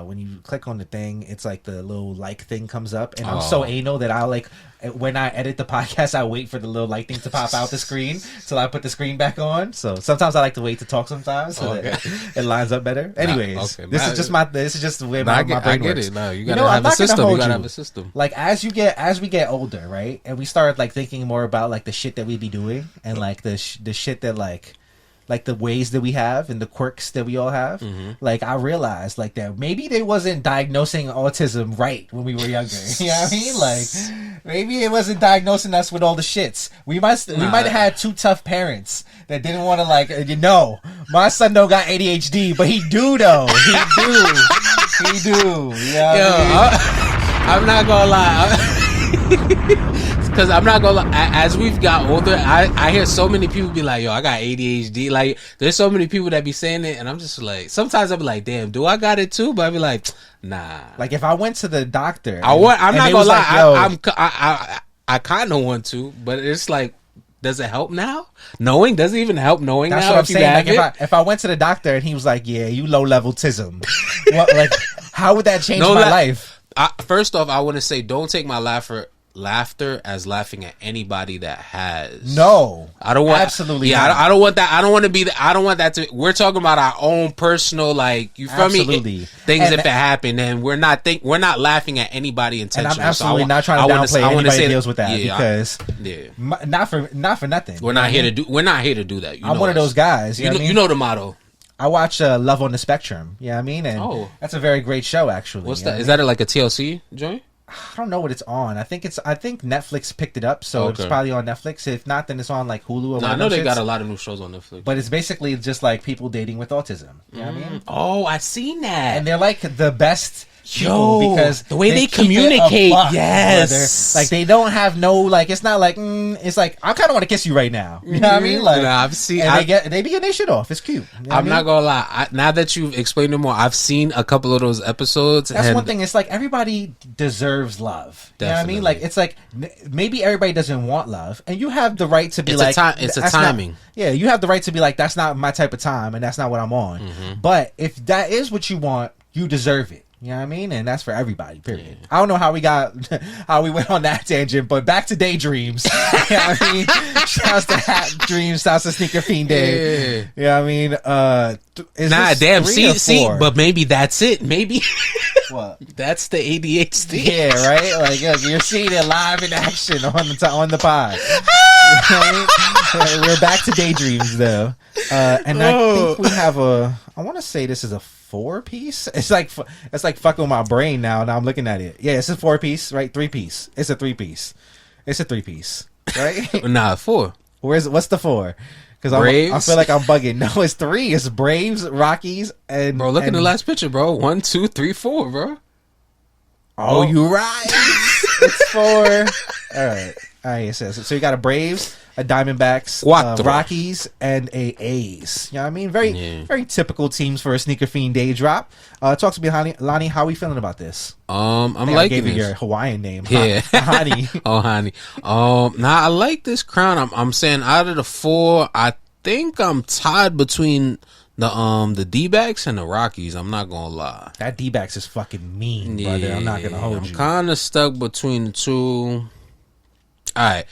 [SPEAKER 1] When you click on the thing, it's like the little like thing comes up, and I'm so anal that I like when I edit the podcast, I wait for the little like thing to pop out the screen till I put the screen back on. So sometimes I like to wait to talk sometimes so that it lines up better. Anyways, this is just the way my brain works. I get it.
[SPEAKER 2] No, you gotta have a system. You gotta have a system.
[SPEAKER 1] Like as we get older, right, and we start like thinking more about like the shit that we be doing and like the shit that like the ways that we have and the quirks that we all have. Like, I realized like that maybe they wasn't diagnosing autism right when we were younger. You know what I mean? Like, maybe it wasn't diagnosing us with all the shits. We might have had two tough parents that didn't want to, like, my son don't got ADHD, but he do though. He do. You know
[SPEAKER 2] I'm not gonna lie. Because I'm not gonna lie, as we've got older, I hear so many people be like, yo, I got ADHD. Like, there's so many people that be saying it, and I'm just like, sometimes I'll be like, damn, do I got it too? But I be like, nah.
[SPEAKER 1] Like, if I went to the doctor,
[SPEAKER 2] I'm not gonna lie, like, I kind of want to, but it's like, does it help now? Knowing doesn't even help knowing.
[SPEAKER 1] That's
[SPEAKER 2] now
[SPEAKER 1] what I'm
[SPEAKER 2] if you
[SPEAKER 1] saying.
[SPEAKER 2] have
[SPEAKER 1] Like
[SPEAKER 2] it?
[SPEAKER 1] if I went to the doctor and he was like, "Yeah, you low level tism," like how would that change my life?
[SPEAKER 2] First off, I want to say don't take my laughter as laughing at anybody that has.
[SPEAKER 1] No,
[SPEAKER 2] I don't want
[SPEAKER 1] absolutely.
[SPEAKER 2] Yeah,
[SPEAKER 1] not.
[SPEAKER 2] I don't want that. I don't want to be. I don't want that to. We're talking about our own personal, like you feel
[SPEAKER 1] Absolutely.
[SPEAKER 2] me. Things
[SPEAKER 1] And
[SPEAKER 2] if it happen, and we're not laughing at anybody intentionally.
[SPEAKER 1] And I'm absolutely not trying to downplay anybody that deals with that because not for nothing.
[SPEAKER 2] We're not here to do. We're not here to do that.
[SPEAKER 1] I'm one of those guys.
[SPEAKER 2] You know the motto.
[SPEAKER 1] I watch Love on the Spectrum. Yeah, I mean, and that's a very great show. Actually,
[SPEAKER 2] what's that? Is that like a TLC joint?
[SPEAKER 1] I don't know what it's on. I think Netflix picked it up, so it's probably on Netflix. If not, then it's on like Hulu. Or
[SPEAKER 2] I know they got a lot of new shows on Netflix.
[SPEAKER 1] But it's basically just like people dating with autism. You know what I mean?
[SPEAKER 2] Oh, I seen that.
[SPEAKER 1] And they're like the best people because
[SPEAKER 2] the way they communicate,
[SPEAKER 1] yes. Like they don't have no like. It's not like it's like I kind of want to kiss you right now. You know what I mean? Like
[SPEAKER 2] I've seen.
[SPEAKER 1] And they be getting their shit off. It's cute. You know
[SPEAKER 2] I'm not gonna lie. Now that you've explained it more, I've seen a couple of those episodes.
[SPEAKER 1] That's one thing. It's like everybody deserves love.
[SPEAKER 2] Definitely.
[SPEAKER 1] You know what I mean? Like it's like maybe everybody doesn't want love, and you have the right to be
[SPEAKER 2] it's a timing.
[SPEAKER 1] You have the right to be like that's not my type of time, and that's not what I'm on. But if that is what you want, you deserve it. You know what I mean? And that's for everybody, period. I don't know how we went on that tangent, but back to daydreams. You know what I mean? Shouts to Hatdreams, shouts to Sneakerfeenday. You know what I mean?
[SPEAKER 2] Damn, see, but maybe that's it. Maybe.
[SPEAKER 1] What?
[SPEAKER 2] That's the ADHD.
[SPEAKER 1] Yeah, right? Like, you're seeing it live in action on the pod. You know what I mean? We're back to daydreams, though. And I think we have I want to say this is a 4-piece. It's like fucking with my brain now. Now I'm looking at it. Yeah, it's a 4-piece, right? 3-piece. It's a 3-piece. It's a 3-piece, right?
[SPEAKER 2] Nah, 4.
[SPEAKER 1] What's the 4? Because I feel like I'm bugging. No, it's 3. It's Braves, Rockies, and
[SPEAKER 2] bro. Look at the last picture, bro. 1, 2, 3, 4, bro.
[SPEAKER 1] Oh, you right. It's 4. All right. It says so. You got a Braves, a Diamondbacks, Rockies, and a A's. You know what I mean? Very typical teams for a Sneakerfeenday drop. Talk to me, Lani. How are we feeling about this?
[SPEAKER 2] I'm liking this.
[SPEAKER 1] Your Hawaiian name.
[SPEAKER 2] Yeah,
[SPEAKER 1] Hani.
[SPEAKER 2] Oh, Hani. I like this crown. I'm saying out of the 4, I think I'm tied between the D-backs and the Rockies. I'm not gonna lie.
[SPEAKER 1] That D-backs is fucking mean, brother. I'm not gonna hold you.
[SPEAKER 2] I'm kind of stuck between the 2. All right.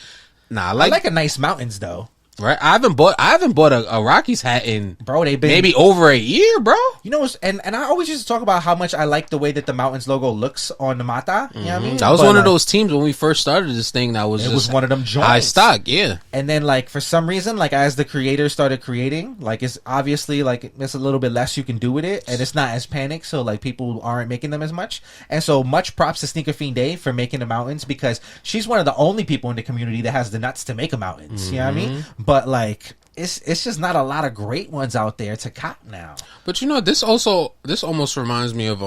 [SPEAKER 2] Nah, I
[SPEAKER 1] like a nice mountains though.
[SPEAKER 2] Right, I haven't bought a Rockies hat in
[SPEAKER 1] they've been
[SPEAKER 2] maybe over a year, bro.
[SPEAKER 1] You know, and I always used to talk about how much I like the way that the Mountains logo looks on the Mata. You know what I mean?
[SPEAKER 2] That was one of those teams when we first started this thing. That was
[SPEAKER 1] was one of them joints.
[SPEAKER 2] High stock, yeah.
[SPEAKER 1] And then like for some reason, like as the creators started creating, like it's obviously like there's a little bit less you can do with it, and it's not as panicked, so like people aren't making them as much. And so much props to Sneakerfeenday for making the Mountains because she's one of the only people in the community that has the nuts to make a Mountains. You know what I mean? But like. It's just not a lot of great ones out there to cop now.
[SPEAKER 2] But you know, this almost reminds me of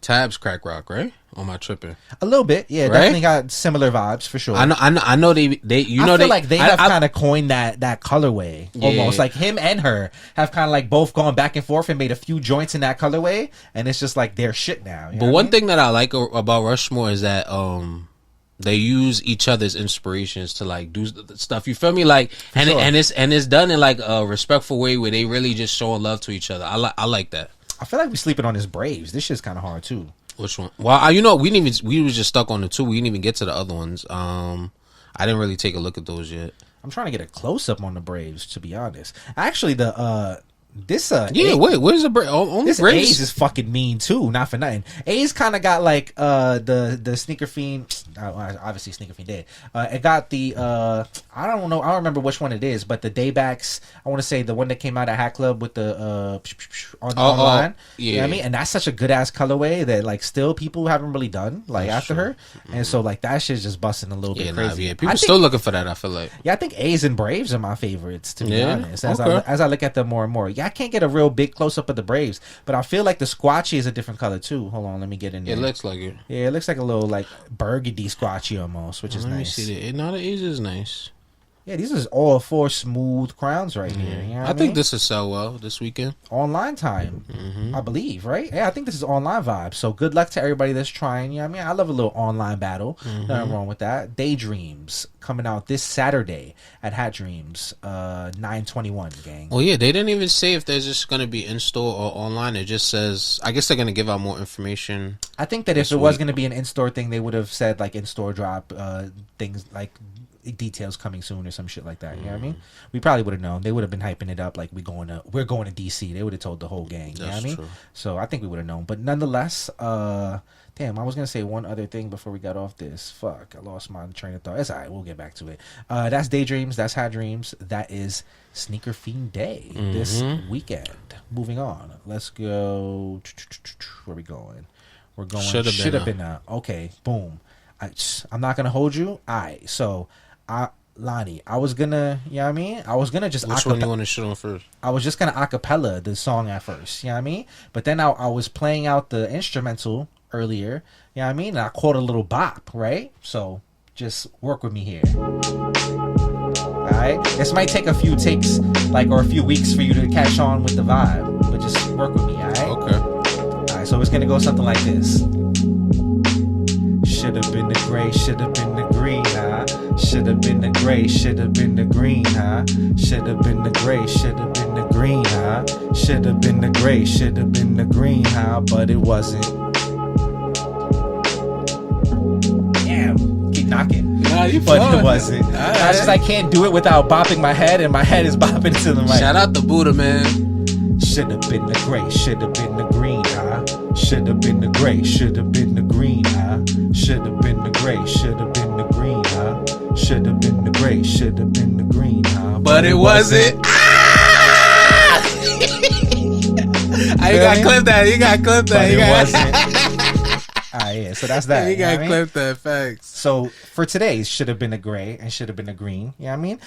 [SPEAKER 2] Tabs Crack Rock, right? On my tripping
[SPEAKER 1] a little bit, yeah, right? Definitely got similar vibes for sure.
[SPEAKER 2] I know they I
[SPEAKER 1] feel like they have kind of coined that colorway almost. Like him and her have kind of like both gone back and forth and made a few joints in that colorway, and it's just like their shit now.
[SPEAKER 2] But one thing that I like about Rushmore is that they use each other's inspirations to like do stuff. You feel me? Like, and it's done in like a respectful way where they really just showing love to each other. I like that.
[SPEAKER 1] I feel like we sleeping on this Braves. This shit's kind of hard too.
[SPEAKER 2] Which one? Well, we was just stuck on the 2. We didn't even get to the other ones. I didn't really take a look at those yet.
[SPEAKER 1] I'm trying to get a close up on the Braves, to be honest. Actually, where's
[SPEAKER 2] the Braves?
[SPEAKER 1] This Braves? A's is fucking mean too, not for nothing. A's kind of got like the Sneaker Fiend, obviously Sneaker Fiend did. It got the I don't remember which one it is, but the Daybacks. I want to say the one that came out at Hatclub with the online. Yeah, you know what I mean, and that's such a good ass colorway that like still people haven't really done like that's after her, and so like that shit's just busting a little bit crazy.
[SPEAKER 2] People still looking for that. I feel like
[SPEAKER 1] I think A's and Braves are my favorites to be honest. As I look at them more and more, I can't get a real big close up of the Braves, but I feel like the squatchy is a different color too. Hold on, let me get in there.
[SPEAKER 2] It looks like it.
[SPEAKER 1] Yeah, it looks like a little like burgundy squatchy almost, which is nice.
[SPEAKER 2] Let me see that. No, the A's is nice.
[SPEAKER 1] Yeah, these is all 4 smooth crowns right here. You know what
[SPEAKER 2] I think this will sell well this weekend.
[SPEAKER 1] Online time, I believe, right? Yeah, I think this is online vibe. So good luck to everybody that's trying. You know what I mean? I love a little online battle. Nothing wrong with that. Daydreams coming out this Saturday at Hatdreams, 9/21, gang.
[SPEAKER 2] Well, yeah, they didn't even say if they're just going to be in-store or online. It just says, I guess they're going to give out more information.
[SPEAKER 1] I think that if it was going to be an in-store thing, they would have said, like, in-store drop things like details coming soon or some shit like that. You know what I mean? We probably would have known. They would have been hyping it up like we're going to DC. They would have told the whole gang. You know what I mean? True. So I think we would have known. But nonetheless, damn, I was gonna say one other thing before we got off this. Fuck, I lost my train of thought. It's alright, we'll get back to it. That's Daydreams, that's Hatdreams, that is Sneakerfeenday this weekend. Moving on. Let's go. Where we going? We're going Shouldabeena. Okay, boom. I'm not gonna hold you. Alright, so Lani, I was gonna, you know what I mean? I was gonna just
[SPEAKER 2] Which one you want to shit on first?
[SPEAKER 1] I was just gonna acapella the song at first, you know what I mean? But then I was playing out the instrumental earlier, you know what I mean? And I caught a little bop, right? So just work with me here. Alright? This might take a few takes, or a few weeks for you to catch on with the vibe, but just work with me, alright?
[SPEAKER 2] Okay.
[SPEAKER 1] Alright, so it's gonna go something like this. Should've been the gray, should've been the green, huh? Should've been the gray, should've been the green, huh? Should've been the gray, should've been the green, huh? Should've been the gray, should've been the green, huh? But it wasn't. Damn, keep knocking.
[SPEAKER 2] Nah, you
[SPEAKER 1] but
[SPEAKER 2] flowing.
[SPEAKER 1] It wasn't. It's just I can't do it without bopping my head, and my head is bopping to the mic.
[SPEAKER 2] Shout out to Buddha, man.
[SPEAKER 1] Should've been the gray, should've been the green, huh? Should've been the gray, should've been the green, huh? Should've been the gray, should've been the green, huh? Should've been the gray, should've been the green, huh?
[SPEAKER 2] But it wasn't. You got clip that. You got clip that.
[SPEAKER 1] But it wasn't. Yeah, so that's that.
[SPEAKER 2] You got clip that, facts.
[SPEAKER 1] So for today's should have been a gray and should have been a green. You know what I mean?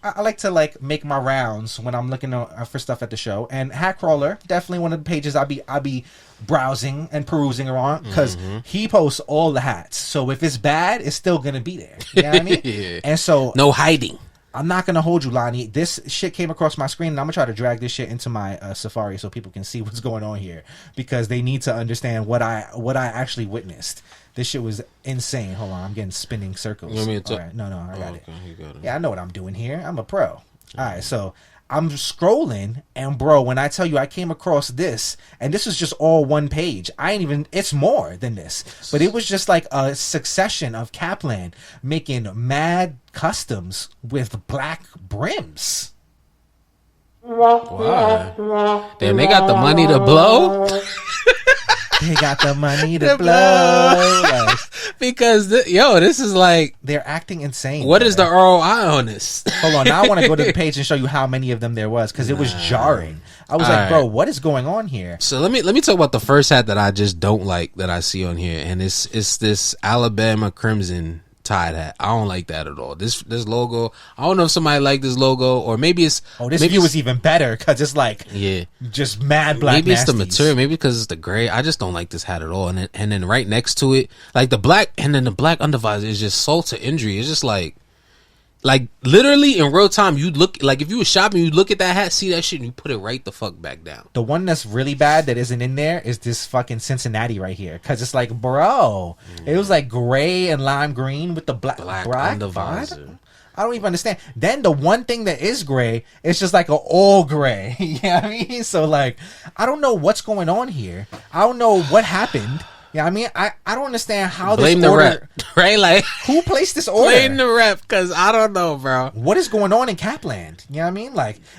[SPEAKER 1] I like to make my rounds when I'm looking for stuff at the show. And Hat Crawler, definitely one of the pages I'll be browsing and perusing around because he posts all the hats. So if it's bad, it's still gonna be there. You know what I mean?
[SPEAKER 2] Yeah.
[SPEAKER 1] And so
[SPEAKER 2] no hiding.
[SPEAKER 1] I'm not gonna hold you, Lani. This shit came across my screen, and I'm gonna try to drag this shit into my Safari so people can see what's going on here because they need to understand what I actually witnessed. This shit was insane. Hold on, I'm getting spinning circles.
[SPEAKER 2] You want me to
[SPEAKER 1] all right. No, I got it.
[SPEAKER 2] You got it.
[SPEAKER 1] Yeah, I know what I'm doing here. I'm a pro. All right, so I'm scrolling, and bro, when I tell you I came across this, and this is just all one page. It's more than this, but it was just like a succession of Capland making mad customs with black brims.
[SPEAKER 2] Wow. Damn, they got the money to blow.
[SPEAKER 1] They got the money to blow.
[SPEAKER 2] Because, this is like...
[SPEAKER 1] They're acting insane.
[SPEAKER 2] What is the ROI on this?
[SPEAKER 1] Hold on. Now I want to go to the page and show you how many of them there was because it was jarring. I was like, bro, what is going on here?
[SPEAKER 2] So let me talk about the first hat that I just don't like that I see on here. And it's this Alabama Crimson tied hat. I don't like that at all. This logo, I don't know if somebody liked this logo or maybe it's...
[SPEAKER 1] Oh, this view is even better because it's just mad black
[SPEAKER 2] Maybe it's
[SPEAKER 1] nasties.
[SPEAKER 2] the material, maybe because it's the gray. I just don't like this hat at all. And then right next to it, the black, and then the black undervisor is just salt to injury. It's just like literally in real time, you'd look, if you were shopping, you look at that hat, see that shit, and you put it right the fuck back down.
[SPEAKER 1] The one that's really bad that isn't in there is this fucking Cincinnati right here. Because it's bro, it was gray and lime green with the black
[SPEAKER 2] undervisor.
[SPEAKER 1] I don't even understand. Then the one thing that is gray, it's just an all gray. You know what I mean? So I don't know what's going on here. I don't know what happened. Yeah, I mean, I don't understand how
[SPEAKER 2] blame
[SPEAKER 1] this order...
[SPEAKER 2] the rep, right?
[SPEAKER 1] Who placed this order?
[SPEAKER 2] Blame the rep, because I don't know, bro.
[SPEAKER 1] What is going on in Capland? You know what I mean?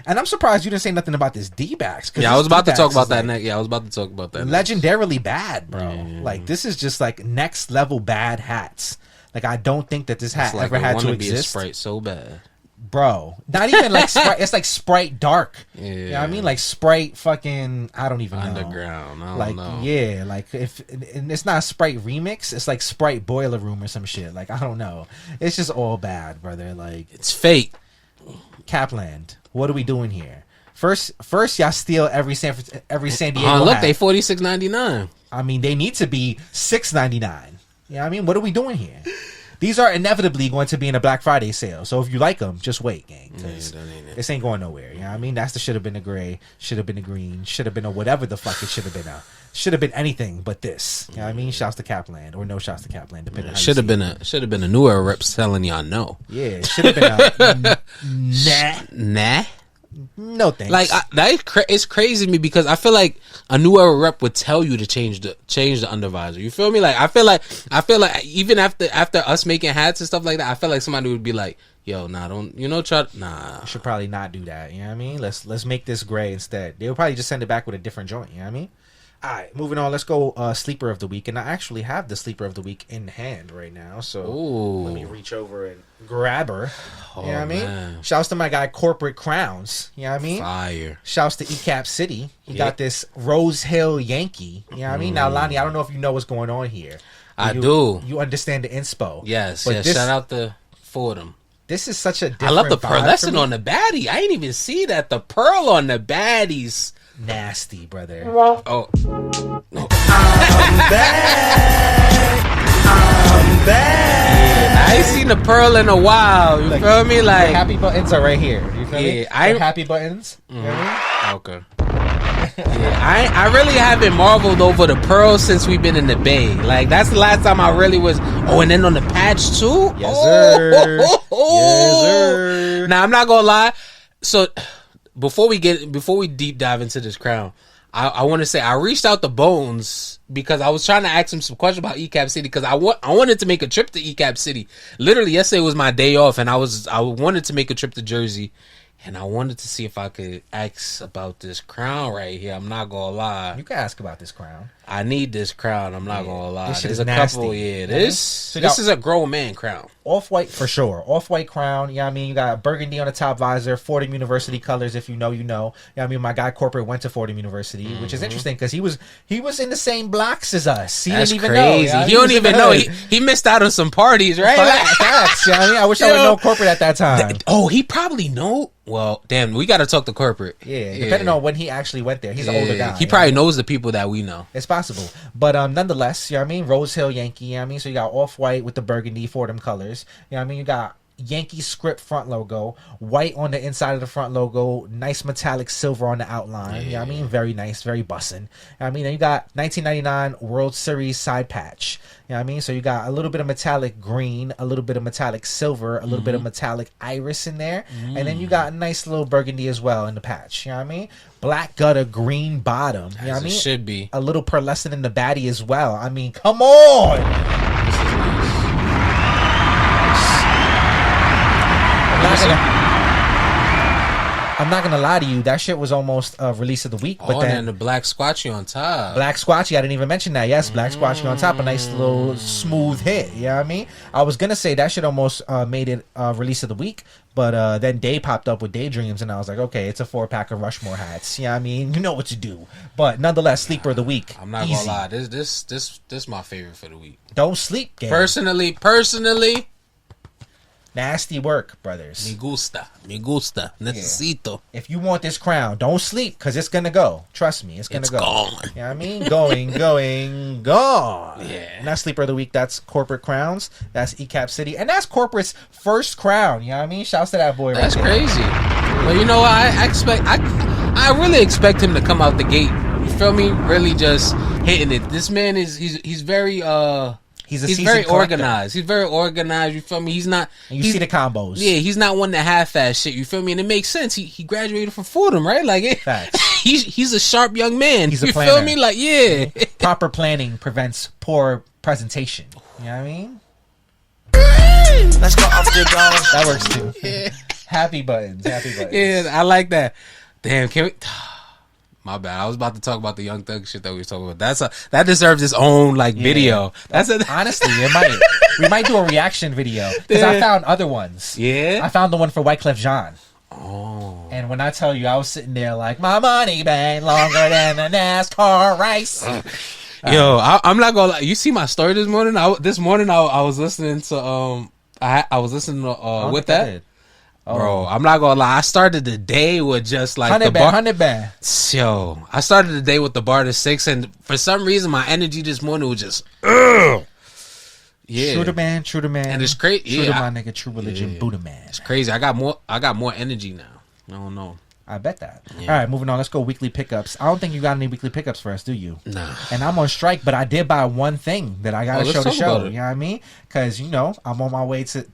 [SPEAKER 1] And I'm surprised you didn't say nothing about this D-backs.
[SPEAKER 2] Yeah, I was about to talk about that next. Yeah, I was about to talk about that
[SPEAKER 1] legendarily bad, bro.
[SPEAKER 2] Yeah.
[SPEAKER 1] This is just next level bad hats. I don't think that this hat ever had to exist.
[SPEAKER 2] Be a Sprite so bad.
[SPEAKER 1] Bro, not even Sprite. It's Sprite dark.
[SPEAKER 2] Yeah.
[SPEAKER 1] You know what I mean? Sprite fucking, I don't even know.
[SPEAKER 2] Underground. I don't know.
[SPEAKER 1] Yeah, and it's not a Sprite remix. It's Sprite Boiler Room or some shit. I don't know. It's just all bad, brother.
[SPEAKER 2] It's fake.
[SPEAKER 1] Capland, what are we doing here? First, y'all steal every San Diego
[SPEAKER 2] look,
[SPEAKER 1] hat.
[SPEAKER 2] they $46.99.
[SPEAKER 1] I mean, they need to be $6.99. You know what I mean? What are we doing here? these are inevitably going to be in a Black Friday sale. So if you like them, just wait, gang. Because this ain't going nowhere. You know what I mean? That's the should have been a gray, should have been a green, should have been a whatever the fuck it should have been a. Should have been anything but this. You know what I mean? Shouts to Capland or no shouts to Capland, depending.
[SPEAKER 2] Should have been a New Era rep telling y'all no.
[SPEAKER 1] Yeah, should have been a
[SPEAKER 2] nah.
[SPEAKER 1] No thanks.
[SPEAKER 2] Like it's crazy to me because I feel like a New Era rep would tell you to change the undervisor. You feel me? Like I feel like even after us making hats and stuff like that, I feel like somebody would be like, "Yo, nah, don't try nah."
[SPEAKER 1] You should probably not do that. You know what I mean? Let's make this gray instead. They would probably just send it back with a different joint. You know what I mean? All right, moving on. Let's go sleeper of the week, and I actually have the sleeper of the week in hand right now. So let me reach over and grab her. You know what I mean? Shouts to my guy Corporatecrowns. You know what I mean?
[SPEAKER 2] Fire.
[SPEAKER 1] Shouts to Ecapcity. He got this Rose Hill Yankee. You know what I mean? Now, Lani, I don't know if you know what's going on here.
[SPEAKER 2] I do.
[SPEAKER 1] You understand the inspo?
[SPEAKER 2] Yes. But shout out to Fordham.
[SPEAKER 1] This is such a different.
[SPEAKER 2] I love the pearlescent on the baddie. I ain't even see that. The pearl on the baddies.
[SPEAKER 1] Nasty, brother.
[SPEAKER 2] Oh.
[SPEAKER 1] I'm back.
[SPEAKER 2] Yeah, I ain't seen the pearl in a while. You feel me? Like
[SPEAKER 1] the happy buttons are right here. You feel me?
[SPEAKER 2] I
[SPEAKER 1] happy buttons. You know what I mean?
[SPEAKER 2] Okay. Yeah, I really haven't marveled over the pearl since we've been in the Bay. Like that's the last time I really was. Oh, and then on the patch too.
[SPEAKER 1] Yes, sir. Yes, sir.
[SPEAKER 2] Now I'm not gonna lie. So before we deep dive into this crown, I want to say I reached out to Bones because I was trying to ask him some questions about Ecapcity because I wanted to make a trip to Ecapcity. Literally yesterday was my day off and I wanted to make a trip to Jersey. And I wanted to see if I could ask about this crown right here. I'm not gonna lie.
[SPEAKER 1] You can ask about this crown.
[SPEAKER 2] I need this crown. I'm not gonna lie.
[SPEAKER 1] This shit
[SPEAKER 2] There's
[SPEAKER 1] is
[SPEAKER 2] a
[SPEAKER 1] nasty.
[SPEAKER 2] couple. Yeah, this is a grown man crown.
[SPEAKER 1] Off-white for sure. Off-white crown. You know what I mean? You got burgundy on the top visor. Fordham University colors. If you know, you know. You know what I mean? My guy Corporate went to Fordham University, which is interesting because he was in the same blocks as us. He
[SPEAKER 2] That's
[SPEAKER 1] didn't even
[SPEAKER 2] crazy.
[SPEAKER 1] know.
[SPEAKER 2] He don't even know. He missed out on some parties, right?
[SPEAKER 1] Facts. You know what I mean? I wish I would know Corporate at that time.
[SPEAKER 2] He probably know. Well, damn, we got to talk to Corporate.
[SPEAKER 1] Yeah, depending on when he actually went there. He's an older guy.
[SPEAKER 2] He probably knows the people that we know.
[SPEAKER 1] It's possible. But nonetheless, you know what I mean? Rose Hill Yankee, you know what I mean? So you got off-white with the burgundy Fordham colors. You know what I mean? You got Yankee script front logo, white on the inside of the front logo, nice metallic silver on the outline. You know what I mean? Very nice, very bussin'. You know what I mean? Then you got 1999 World Series side patch. You know what I mean? So you got a little bit of metallic green, a little bit of metallic silver, a little bit of metallic iris in there. And then you got a nice little burgundy as well in the patch. You know what I mean? Black gutter, green bottom. You know what I mean?
[SPEAKER 2] Should be.
[SPEAKER 1] A little pearlescent in the baddie as well. I mean, come on! I'm not gonna lie to you. That shit was almost a release of the week. But then
[SPEAKER 2] the black squatchy on top.
[SPEAKER 1] Black squatchy, I didn't even mention that. Yes, black squatchy on top, a nice little smooth hit. You know what I mean? I was gonna say that shit almost made it release of the week, but then Day popped up with Daydreams, and I was like, okay, it's a 4-pack of Rushmore hats. You know what I mean? You know what to do. But nonetheless, sleeper of the week.
[SPEAKER 2] I'm not gonna lie. This my favorite for the week.
[SPEAKER 1] Don't sleep, gang.
[SPEAKER 2] Personally.
[SPEAKER 1] Nasty work, brothers.
[SPEAKER 2] Me gusta. Necesito.
[SPEAKER 1] Yeah. If you want this crown, don't sleep, because it's going to go. Trust me, it's going to go.
[SPEAKER 2] Gone.
[SPEAKER 1] You know what I mean? Gone.
[SPEAKER 2] Yeah.
[SPEAKER 1] And that's Sleeper of the Week. That's Corporatecrowns. That's Ecapcity. And that's Corporate's first crown. You know what I mean? Shouts to that boy right there.
[SPEAKER 2] That's crazy. Well, you know, I really expect him to come out the gate. You feel me? Really just hitting it. This man he's very He's very organized. He's very organized. You feel me? He's not.
[SPEAKER 1] And you see the combos.
[SPEAKER 2] Yeah, he's not one to half-ass shit. You feel me? And it makes sense. He graduated from Fordham, right? Like, he's a sharp young man.
[SPEAKER 1] He's a
[SPEAKER 2] planner.
[SPEAKER 1] planner.
[SPEAKER 2] Feel me? Like, yeah.
[SPEAKER 1] Proper planning prevents poor presentation. You know what I mean?
[SPEAKER 3] Let's go off the dome.
[SPEAKER 1] That works too.
[SPEAKER 2] Yeah.
[SPEAKER 1] Happy buttons.
[SPEAKER 2] Yeah, I like that. Damn, can we? My bad. I was about to talk about the Young Thug shit that we were talking about. That deserves its own video.
[SPEAKER 1] Honestly, it might. We might do a reaction video because I found other ones.
[SPEAKER 2] Yeah,
[SPEAKER 1] I found the one for Wyclef Jean.
[SPEAKER 2] Oh,
[SPEAKER 1] and when I tell you, I was sitting there like, my money bang longer than a NASCAR race.
[SPEAKER 2] Yo, I'm not gonna lie. You see my story this morning? I was listening to I was listening to with that. Bro, I'm not gonna lie. I started the day with just like
[SPEAKER 1] 100 band.
[SPEAKER 2] Yo, I started the day with the bar to 6, and for some reason, my energy this morning was just, yo, Yeah.
[SPEAKER 1] True to man.
[SPEAKER 2] And it's crazy.
[SPEAKER 1] True to my nigga, true religion, Buddha man.
[SPEAKER 2] It's crazy. I got more energy now. I don't know.
[SPEAKER 1] I bet that.
[SPEAKER 2] Yeah.
[SPEAKER 1] All right, moving on. Let's go weekly pickups. I don't think you got any weekly pickups for us, do you?
[SPEAKER 2] Nah.
[SPEAKER 1] And I'm on strike, but I did buy one thing that I got to show the show. You know what I mean? Because, you know, I'm on my way to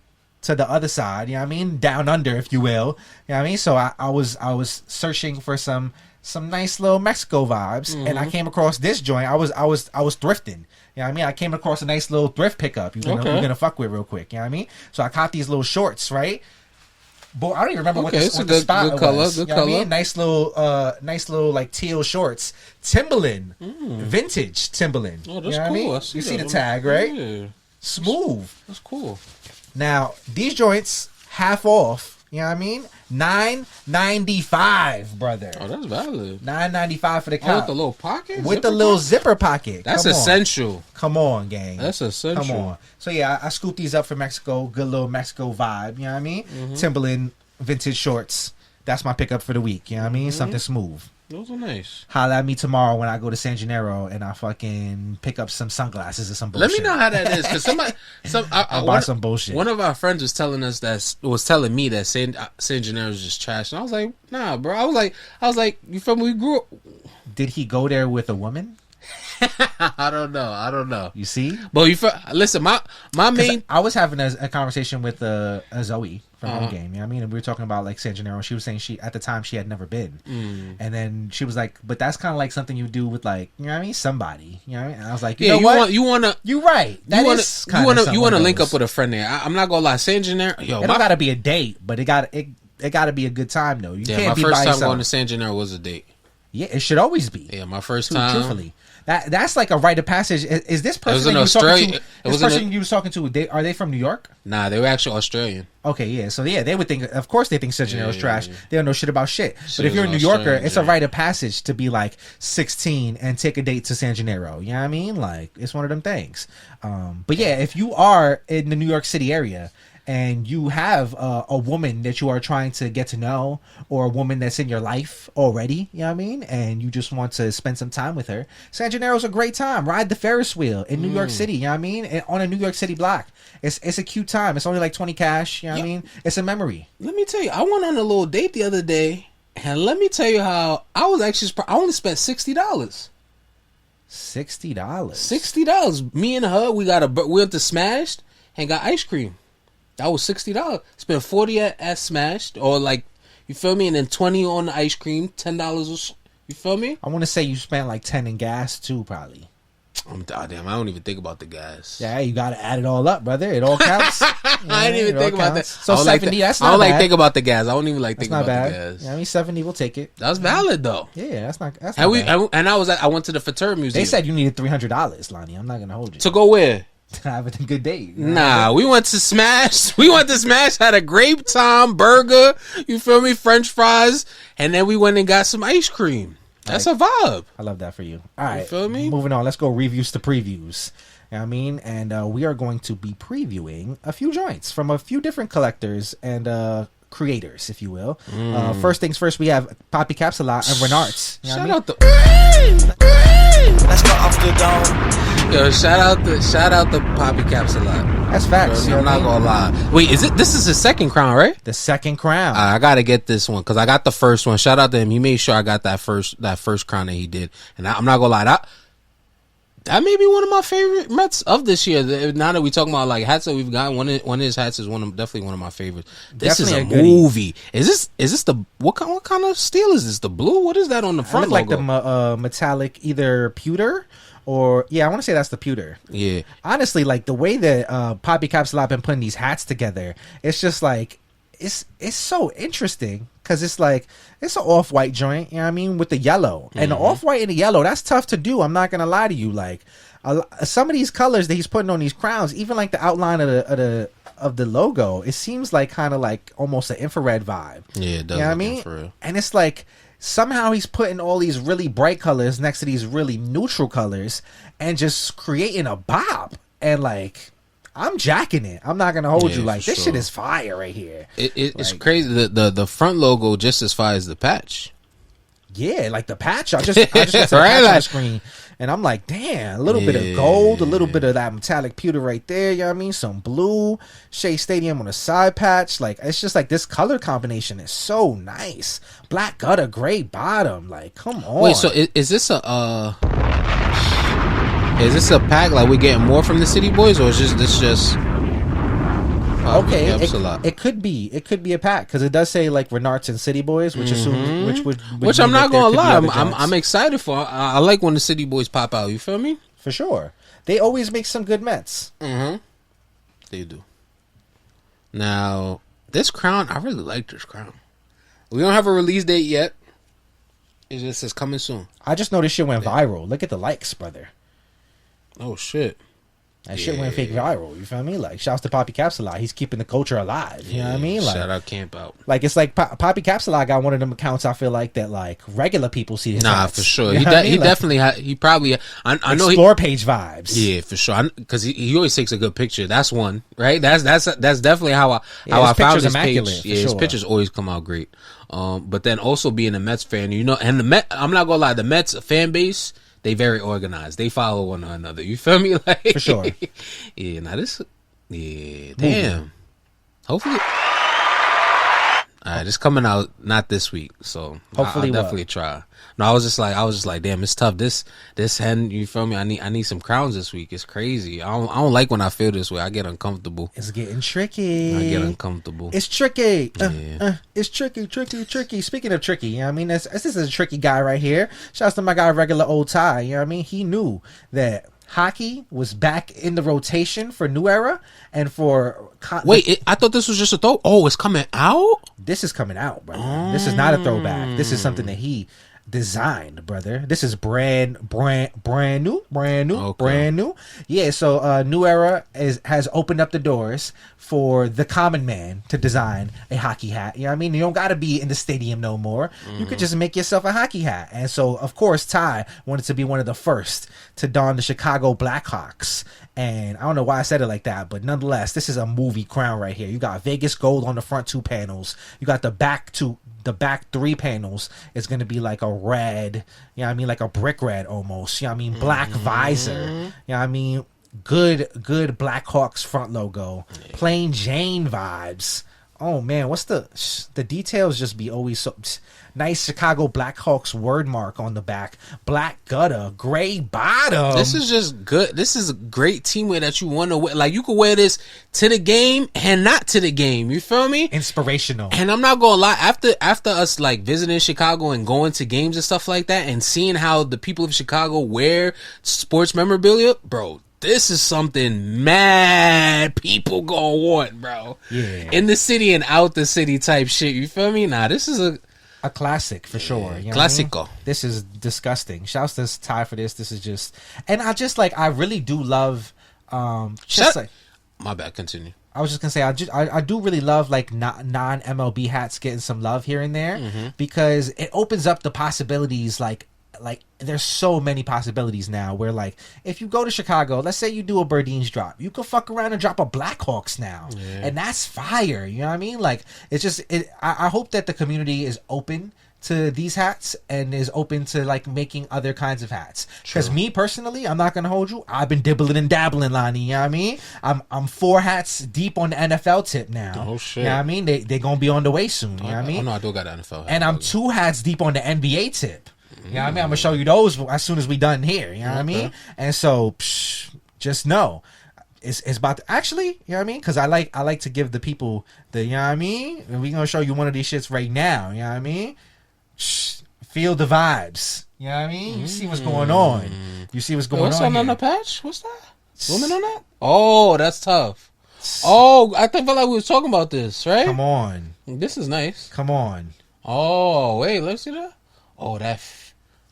[SPEAKER 1] the other side, you know what I mean? Down under, if you will. You know what I mean? So I was searching for some nice little Mexico vibes, and I came across this joint. I was thrifting. You know what I mean? I came across a nice little thrift pickup. You're gonna fuck with real quick. You know what I mean? So I caught these little shorts, right? But I don't even remember what the style was.
[SPEAKER 2] Good
[SPEAKER 1] you know
[SPEAKER 2] color.
[SPEAKER 1] What I mean? Nice little like teal shorts. Timberland, vintage Timberland.
[SPEAKER 2] Oh, that's
[SPEAKER 1] you know
[SPEAKER 2] cool.
[SPEAKER 1] What I mean? You see the tag, right?
[SPEAKER 2] Yeah.
[SPEAKER 1] Smooth.
[SPEAKER 2] That's cool.
[SPEAKER 1] Now these joints half off. You know what I mean? $9.95, brother.
[SPEAKER 2] Oh, that's valid.
[SPEAKER 1] $9.95 for the
[SPEAKER 2] Oh,
[SPEAKER 1] cop.
[SPEAKER 2] with the little pocket?
[SPEAKER 1] With the little zipper pocket.
[SPEAKER 2] That's essential.
[SPEAKER 1] Come on, gang.
[SPEAKER 2] That's essential.
[SPEAKER 1] Come on. So yeah, I scooped these up for Mexico. Good little Mexico vibe. You know what I mean? Timberland vintage shorts. That's my pickup for the week. You know what I mean? Something smooth.
[SPEAKER 2] Those are nice.
[SPEAKER 1] Holla at me tomorrow when I go to San Gennaro and I fucking pick up some sunglasses or some bullshit.
[SPEAKER 2] Let me know how that is, because
[SPEAKER 1] I'll buy some bullshit.
[SPEAKER 2] One of our friends was telling me that San Gennaro's just trash, and I was like, nah, bro. I was like, you feel me? We grew up.
[SPEAKER 1] Did he go there with a woman?
[SPEAKER 2] I don't know.
[SPEAKER 1] You see?
[SPEAKER 2] But listen, my main.
[SPEAKER 1] I was having a conversation with a Zoe from Homegame, you know what I mean? And we were talking about like San Gennaro. She was saying at the time she had never been. And then she was like, but that's kind of like something you do with like, you know what I mean? Somebody, you know what I mean? And I was like, you know what?
[SPEAKER 2] You wanna.
[SPEAKER 1] You're right.
[SPEAKER 2] You wanna link up with a friend there. I'm not gonna lie, San Gennaro. It
[SPEAKER 1] don't gotta be a date, but it gotta be a good time though. You can't
[SPEAKER 2] my
[SPEAKER 1] be
[SPEAKER 2] first
[SPEAKER 1] by
[SPEAKER 2] time
[SPEAKER 1] yourself.
[SPEAKER 2] going to San Gennaro was a date.
[SPEAKER 1] Yeah, it should always be.
[SPEAKER 2] Yeah, my first time.
[SPEAKER 1] Truthfully. That's like a rite of passage. Is this person you was talking to? Are they from New York?
[SPEAKER 2] Nah, they were actually Australian.
[SPEAKER 1] Okay, yeah. So yeah, they would think. Of course, they think San Gennaro's trash.
[SPEAKER 2] Yeah.
[SPEAKER 1] They don't know shit about shit. But if you're a New Yorker, it's a rite of passage to be like 16 and take a date to San Gennaro. You know what I mean? Like it's one of them things. But yeah, if you are in the New York City area and you have a woman that you are trying to get to know, or a woman that's in your life already, you know what I mean, and you just want to spend some time with her, San Gennaro's a great time. Ride the Ferris wheel in New York City, you know what I mean, and on a New York City block. It's a cute time. It's only like 20 cash, you know what I mean. It's a memory.
[SPEAKER 2] Let me tell you, I went on a little date the other day, and let me tell you how I only spent $60. $60. Me and her, we went to Smashed and got ice cream. That was $60. Spent $40 at Smashed, or like, you feel me, and then $20 on the ice cream, $10. You feel me?
[SPEAKER 1] I want to say you spent like 10 in gas too, probably.
[SPEAKER 2] Damn, I don't even think about the gas.
[SPEAKER 1] Yeah, you got to add it all up, brother. It all counts.
[SPEAKER 2] I didn't even think about that.
[SPEAKER 1] So 70, that's not bad.
[SPEAKER 2] I don't like think about the gas. I don't even like think about the gas.
[SPEAKER 1] Yeah, I mean 70, we'll take it.
[SPEAKER 2] That's valid though.
[SPEAKER 1] Yeah, that's not bad.
[SPEAKER 2] I went to the Futura Museum.
[SPEAKER 1] They said you needed $300, Lani. I'm not gonna hold you.
[SPEAKER 2] To go where?
[SPEAKER 1] Have a good date.
[SPEAKER 2] Nah, we went to Smash. Had a great time, burger, you feel me, French fries, and then we went and got some ice cream. That's a vibe.
[SPEAKER 1] I love that for you. All right,
[SPEAKER 2] you feel me?
[SPEAKER 1] Moving on. Let's go reviews to previews. You know what I mean? And we are going to be previewing a few joints from a few different collectors and creators, if you will. First things first, we have Papicapsalot and Renarts. You know
[SPEAKER 2] shout
[SPEAKER 1] what
[SPEAKER 2] out
[SPEAKER 1] I mean?
[SPEAKER 3] Let's go off the dome.
[SPEAKER 2] Yo, shout out to Papicapsalot.
[SPEAKER 1] That's facts.
[SPEAKER 2] I'm not gonna lie. Wait, this is his second crown, right?
[SPEAKER 1] The second crown.
[SPEAKER 2] I gotta get this one because I got the first one. Shout out to him. He made sure I got that first crown that he did, and I'm not gonna lie. That may be one of my favorite Mets of this year. Now that we talking about like hats that we've got, one of his hats is definitely one of my favorites. This definitely is a movie. Is this the what kind of steel is this? The blue? What is that on the front logo?
[SPEAKER 1] Like the metallic, either pewter. Or I want to say that's the pewter.
[SPEAKER 2] Yeah.
[SPEAKER 1] Honestly, like the way that Papicapsalot been putting these hats together, it's just like it's so interesting because it's like it's an off-white joint. You know what I mean, with the yellow and the off-white and the yellow. That's tough to do. I'm not gonna lie to you. Like some of these colors that he's putting on these crowns, even like the outline of the logo, it seems like kind of like almost an infrared vibe.
[SPEAKER 2] Yeah, it does.
[SPEAKER 1] You know what I mean? For real. And it's like. Somehow he's putting all these really bright colors next to these really neutral colors and just creating a bop. And like, I'm jacking it. I'm not gonna hold you. Like this shit is fire right here.
[SPEAKER 2] It's crazy. The front logo just as fire as the patch.
[SPEAKER 1] Yeah, like the patch. I just got to the patch on the screen. And I'm like, damn, a little bit of gold, a little bit of that metallic pewter right there. You know what I mean? Some blue, Shea Stadium on the side patch. Like, it's just like this color combination is so nice. Black gutter, gray bottom. Like, come on.
[SPEAKER 2] Wait, so is this a pack? Like, we getting more from the City Boys, or is this just?
[SPEAKER 1] Okay, it could be a pack because it does say like Renarts and City Boys, which
[SPEAKER 2] which I'm not gonna lie, I'm excited for. I like when the City Boys pop out. You feel me?
[SPEAKER 1] For sure, they always make some good Mets.
[SPEAKER 2] They do. Now this crown, I really like this crown. We don't have a release date yet. It just says coming soon.
[SPEAKER 1] I just know this shit went viral. Look at the likes, brother.
[SPEAKER 2] Oh shit.
[SPEAKER 1] That shit went fake viral, you feel me? Like, shouts to Papicapsalot. He's keeping the culture alive, you know what I mean? Like,
[SPEAKER 2] shout out Camp Out.
[SPEAKER 1] Like, it's like Papicapsalot got one of them accounts, I feel like, that, like, regular people see his hats.
[SPEAKER 2] For sure.
[SPEAKER 1] You know
[SPEAKER 2] He definitely, he probably, I know
[SPEAKER 1] Explore page vibes.
[SPEAKER 2] Yeah, for sure. Because he always takes a good picture. That's one, right? That's definitely how I found his page. Yeah, his pictures always come out great. But then also being a Mets fan, you know, and the Met, I'm not gonna lie, the Mets fan base, they very organized. They follow one another. You feel me? Like,
[SPEAKER 1] for sure.
[SPEAKER 2] Yeah. Now this. Yeah. Damn. Hopefully. All right. It's coming out not this week, so
[SPEAKER 1] hopefully
[SPEAKER 2] I'll definitely try. No, I was just like, damn, it's tough. This hen, you feel me? I need some crowns this week. It's crazy. I don't like when I feel this way. I get uncomfortable.
[SPEAKER 1] It's getting tricky.
[SPEAKER 2] I get uncomfortable.
[SPEAKER 1] It's tricky. It's tricky. Speaking of tricky, you know what I mean? This is a tricky guy right here. Shouts to my guy RegularOlTy. You know what I mean? He knew that hockey was back in the rotation for New Era and for...
[SPEAKER 2] I thought this was just a throw. Oh, it's coming out?
[SPEAKER 1] This is coming out, brother. This is not a throwback. This is something that he designed, brother. This is brand new.
[SPEAKER 2] Okay.
[SPEAKER 1] Brand new. Yeah, so New Era has opened up the doors for the common man to design a hockey hat. You know what I mean? You don't got to be in the stadium no more. You could just make yourself a hockey hat. And so, of course, Ty wanted to be one of the first to don the Chicago Blackhawks. And I don't know why I said it like that, but nonetheless, this is a movie crown right here. You got Vegas gold on the front two panels. You got the back three panels is going to be like a red, you know what I mean, like a brick red almost, you know what I mean, black visor, you know what I mean, good Blackhawks front logo, plain Jane vibes. Oh man, what's the details just be always so nice. Chicago Blackhawks word mark on the back, black gutter, gray bottom.
[SPEAKER 2] This is just good. This is a great teamwear that you want to wear. Like, you could wear this to the game and not to the game. You feel me?
[SPEAKER 1] Inspirational.
[SPEAKER 2] And I'm not gonna lie, after us like visiting Chicago and going to games and stuff like that, and seeing how the people of Chicago wear sports memorabilia, bro, this is something mad people gonna want, bro.
[SPEAKER 1] Yeah.
[SPEAKER 2] In the city and out the city type shit. You feel me? Nah, this is
[SPEAKER 1] a classic for sure. You know
[SPEAKER 2] Classico.
[SPEAKER 1] I mean? This is disgusting. Shouts to Ty for this. This is just, and I really do love. My
[SPEAKER 2] bad. Continue.
[SPEAKER 1] I was just gonna say I do really love like non MLB hats getting some love here and there because it opens up the possibilities. Like there's so many possibilities now where, like, if you go to Chicago, let's say you do a Burdeen's drop, you could fuck around and drop a Blackhawks now, and that's fire. You know what I mean? Like, it's just I hope that the community is open to these hats and is open to like making other kinds of hats. Because me personally, I'm not gonna hold you, I've been dibbling and dabbling, Lani. You know what I mean? I'm 4 hats deep on the NFL tip now.
[SPEAKER 2] Oh shit!
[SPEAKER 1] You know what I mean? They gonna be on the way soon. You know what I mean?
[SPEAKER 2] Oh no, I do got the NFL hat.
[SPEAKER 1] And I'm 2 hats deep on the NBA tip. You know what I mean? I'm gonna show you those as soon as we done here. You know what I mean? And so just know it's about to, actually, you know what I mean? Because I like to give the people the, you know what I mean? And we gonna show you one of these shits right now. You know what I mean? Feel the vibes. You know what I mean? You see what's going on. You see what's going on.
[SPEAKER 2] On the patch? What's that? Woman on that? Oh, that's tough. Oh, I felt like we was talking about this, right?
[SPEAKER 1] Come on.
[SPEAKER 2] This is nice.
[SPEAKER 1] Come on.
[SPEAKER 2] Oh, wait, let's see that. Oh,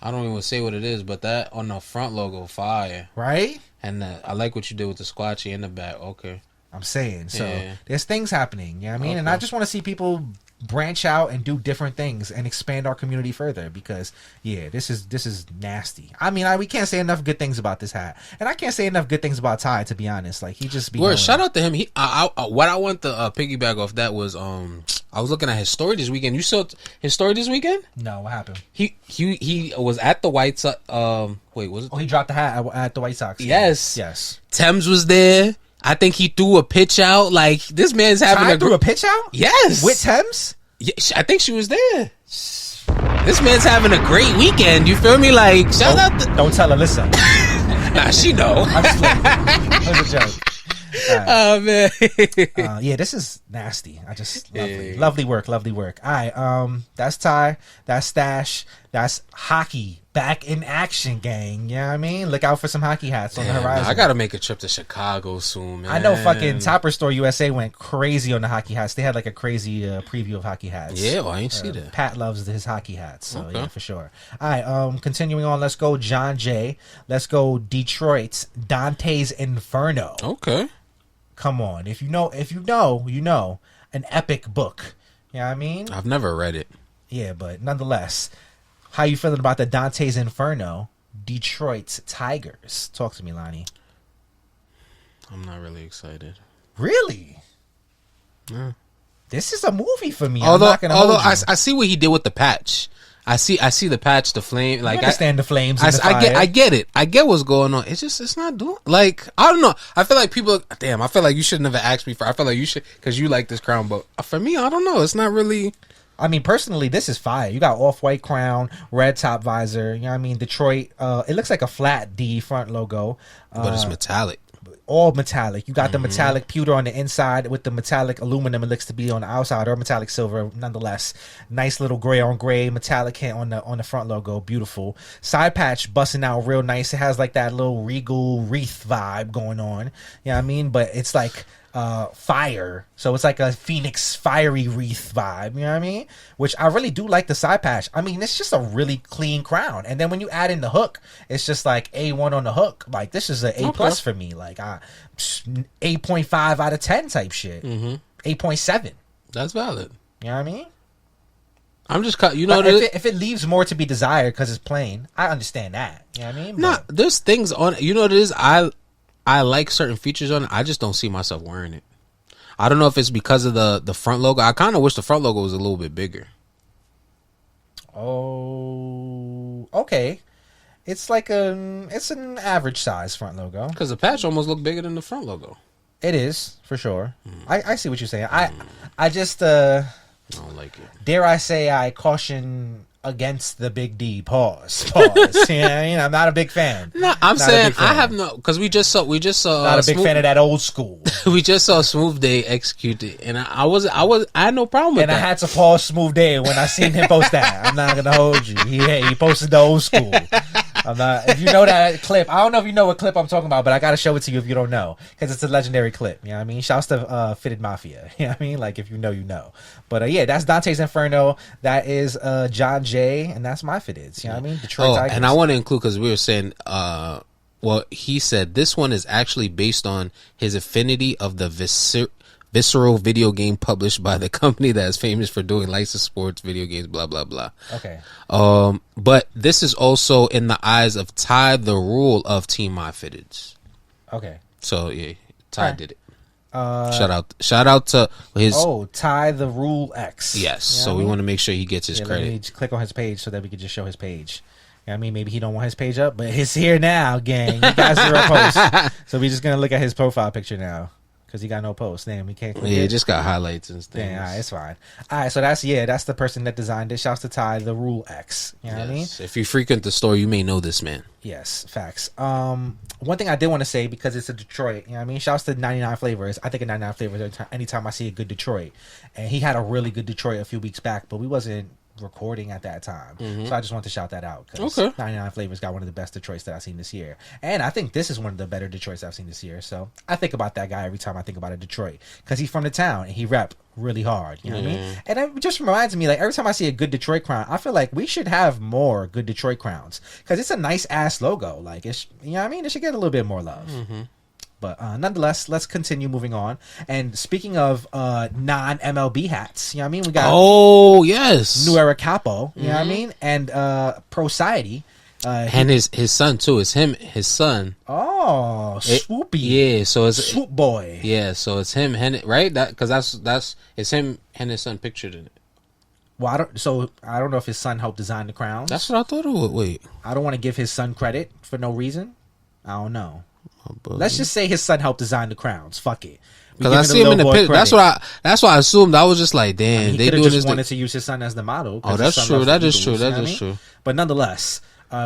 [SPEAKER 2] I don't even say what it is, but that on the front logo, fire.
[SPEAKER 1] Right?
[SPEAKER 2] And I like what you did with the squatchy in the back. Okay.
[SPEAKER 1] I'm saying. So there's things happening. You know what I mean? And I just want to see people branch out and do different things and expand our community further because this is nasty. I mean, we can't say enough good things about this hat, and I can't say enough good things about Ty, to be honest. Like, he just be
[SPEAKER 2] shout out to him. What I want to piggyback off that was I was looking at his story this weekend. You saw his story this weekend?
[SPEAKER 1] No, what happened?
[SPEAKER 2] He was at the White Sox. Wait, was it?
[SPEAKER 1] Oh, he dropped the hat at the White Sox.
[SPEAKER 2] Yes.
[SPEAKER 1] Yes.
[SPEAKER 2] Thames was there. I think he threw a pitch out. Like, this man's having
[SPEAKER 1] threw a pitch out?
[SPEAKER 2] Yes.
[SPEAKER 1] With Thames?
[SPEAKER 2] Yeah, I think she was there. This man's having a great weekend. You feel me? Like, shout out to...
[SPEAKER 1] Don't tell her, listen.
[SPEAKER 2] Nah, she know.
[SPEAKER 1] I'm just playing. That was a joke. Right.
[SPEAKER 2] Oh, man.
[SPEAKER 1] Yeah, this is nasty. I just lovely work. All right, that's Ty, that's Stash, that's hockey back in action, gang. You know what I mean? Look out for some hockey hats on the horizon.
[SPEAKER 2] I gotta make a trip to Chicago soon, man.
[SPEAKER 1] I know fucking Topper Store USA went crazy on the hockey hats. They had like a crazy preview of hockey hats.
[SPEAKER 2] Yeah, well, I ain't see that.
[SPEAKER 1] Pat loves his hockey hats, so yeah, for sure. All right, continuing on, let's go John Jay. Let's go Detroit's Dante's Inferno.
[SPEAKER 2] Okay.
[SPEAKER 1] Come on. If you know, you know. An epic book. You know what I mean?
[SPEAKER 2] I've never read it.
[SPEAKER 1] Yeah, but nonetheless, how you feeling about the Dante's Inferno, Detroit's Tigers? Talk to me, Lani.
[SPEAKER 2] I'm not really excited.
[SPEAKER 1] Really?
[SPEAKER 2] Yeah.
[SPEAKER 1] This is a movie for me.
[SPEAKER 2] Although
[SPEAKER 1] I
[SPEAKER 2] I see what he did with the patch. I see the patch, the flame. Like,
[SPEAKER 1] I understand the flames. And the
[SPEAKER 2] I
[SPEAKER 1] fire.
[SPEAKER 2] get it. I get what's going on. It's not doing, like, I don't know. I feel like people. Damn, I feel like you should never ask me for. I feel like you should, because you like this crown, but for me, I don't know. It's not really.
[SPEAKER 1] I mean, personally, this is fire. You got off-white crown, red top visor. You know what I mean? Detroit. It looks like a flat D front logo,
[SPEAKER 2] But it's metallic.
[SPEAKER 1] All metallic. You got the metallic pewter on the inside with the metallic aluminum. It looks to be on the outside, or metallic silver. Nonetheless, nice little gray on gray metallic hint on the front logo. Beautiful side patch busting out real nice. It has like that little regal wreath vibe going on. You know what I mean? But it's like fire, so it's like a phoenix fiery wreath vibe, you know what I mean? Which I really do like the side patch. I mean, it's just a really clean crown, and then when you add in the hook, it's just like A1 on the hook. Like, this is an A plus for me. Like, 8.5 out of 10 type shit. 8.7.
[SPEAKER 2] That's valid.
[SPEAKER 1] You know what I mean?
[SPEAKER 2] I'm just you know,
[SPEAKER 1] if it leaves more to be desired because it's plain, I understand that. You know what I mean?
[SPEAKER 2] Nah, there's things on it. You know what it is? I like certain features on it. I just don't see myself wearing it. I don't know if it's because of the front logo. I kind of wish the front logo was a little bit bigger.
[SPEAKER 1] Oh, okay. It's like it's an average size front logo.
[SPEAKER 2] Because the patch almost looked bigger than the front logo.
[SPEAKER 1] It is, for sure. I see what you're saying. I just
[SPEAKER 2] I don't like it.
[SPEAKER 1] Dare I say I caution against the big D. Pause. You know what I mean? I'm not a big fan.
[SPEAKER 2] No, I'm saying I have no, because we just saw
[SPEAKER 1] not a big fan of that old school.
[SPEAKER 2] We just saw Smooth Day execute it, and I had no problem with
[SPEAKER 1] and
[SPEAKER 2] that.
[SPEAKER 1] I had to pause Smooth Day when I seen him post that. I'm not gonna hold you. He posted the old school. I'm not. If you know that clip, I don't know if you know what clip I'm talking about, but I gotta show it to you if you don't know, because it's a legendary clip. You know what I mean? Shouts to Fitted Mafia. You know what I mean? Like, if you know, you know. But yeah, that's Dante's Inferno. That is John Jay, and that's my Fitteds. You know what I mean? Detroit Tigers.
[SPEAKER 2] And I want to include, because we were saying, well, he said this one is actually based on his affinity of the visceral video game published by the company that is famous for doing licensed sports video games, blah blah blah.
[SPEAKER 1] Okay.
[SPEAKER 2] But this is also in the eyes of Ty the Rule of Team My Fitteds.
[SPEAKER 1] Okay.
[SPEAKER 2] So yeah, Ty did it. Shout out to his
[SPEAKER 1] Ty the Rule X.
[SPEAKER 2] Yes. You know so we want to make sure he gets his credit.
[SPEAKER 1] Let me just click on his page so that we can just show his page. You know what I mean? Maybe he don't want his page up, but it's here now, gang. You guys are a post. So we're just gonna look at his profile picture now, because he got no post. Damn, he can't.
[SPEAKER 2] Yeah, it just got highlights and things.
[SPEAKER 1] Damn, all right, it's fine. All right, so that's the person that designed it. Shouts to Ty the Rule X. You know what I mean?
[SPEAKER 2] If you frequent the store, you may know this man.
[SPEAKER 1] Yes, facts. One thing I did want to say, because it's a Detroit, you know what I mean? Shouts to 99 Flavors. I think of 99 Flavors anytime I see a good Detroit. And he had a really good Detroit a few weeks back, but we wasn't recording at that time. So I just want to shout that out, because 99 Flavors got one of the best Detroits that I've seen this year. And I think this is one of the better Detroits I've seen this year. So I think about that guy every time I think about a Detroit, because he's from the town and he rep really hard. You know what I mean? And it just reminds me, like, every time I see a good Detroit crown, I feel like we should have more good Detroit crowns, because it's a nice ass logo. Like, it's, you know what I mean? It should get a little bit more love. But nonetheless, let's continue moving on. And speaking of non-MLB hats, you know what I mean? We got
[SPEAKER 2] yes,
[SPEAKER 1] Neweracapo, you know what I mean? And Prociety.
[SPEAKER 2] And his son too. It's his son.
[SPEAKER 1] Oh, Swoopy.
[SPEAKER 2] Yeah, so it's
[SPEAKER 1] Swoop boy.
[SPEAKER 2] Yeah, so it's him, right? Because that's it's him and his son pictured in it.
[SPEAKER 1] Well, I don't know if his son helped design the crowns.
[SPEAKER 2] That's what I thought it would. Wait,
[SPEAKER 1] I don't want to give his son credit for no reason. I don't know. Let's just say his son helped design the crowns. Fuck it.
[SPEAKER 2] Because I see him in the picture. That's what I assumed. I was just like, damn,
[SPEAKER 1] they just wanted to use his son as the model.
[SPEAKER 2] Oh, that's true. That is true. That is true.
[SPEAKER 1] But nonetheless,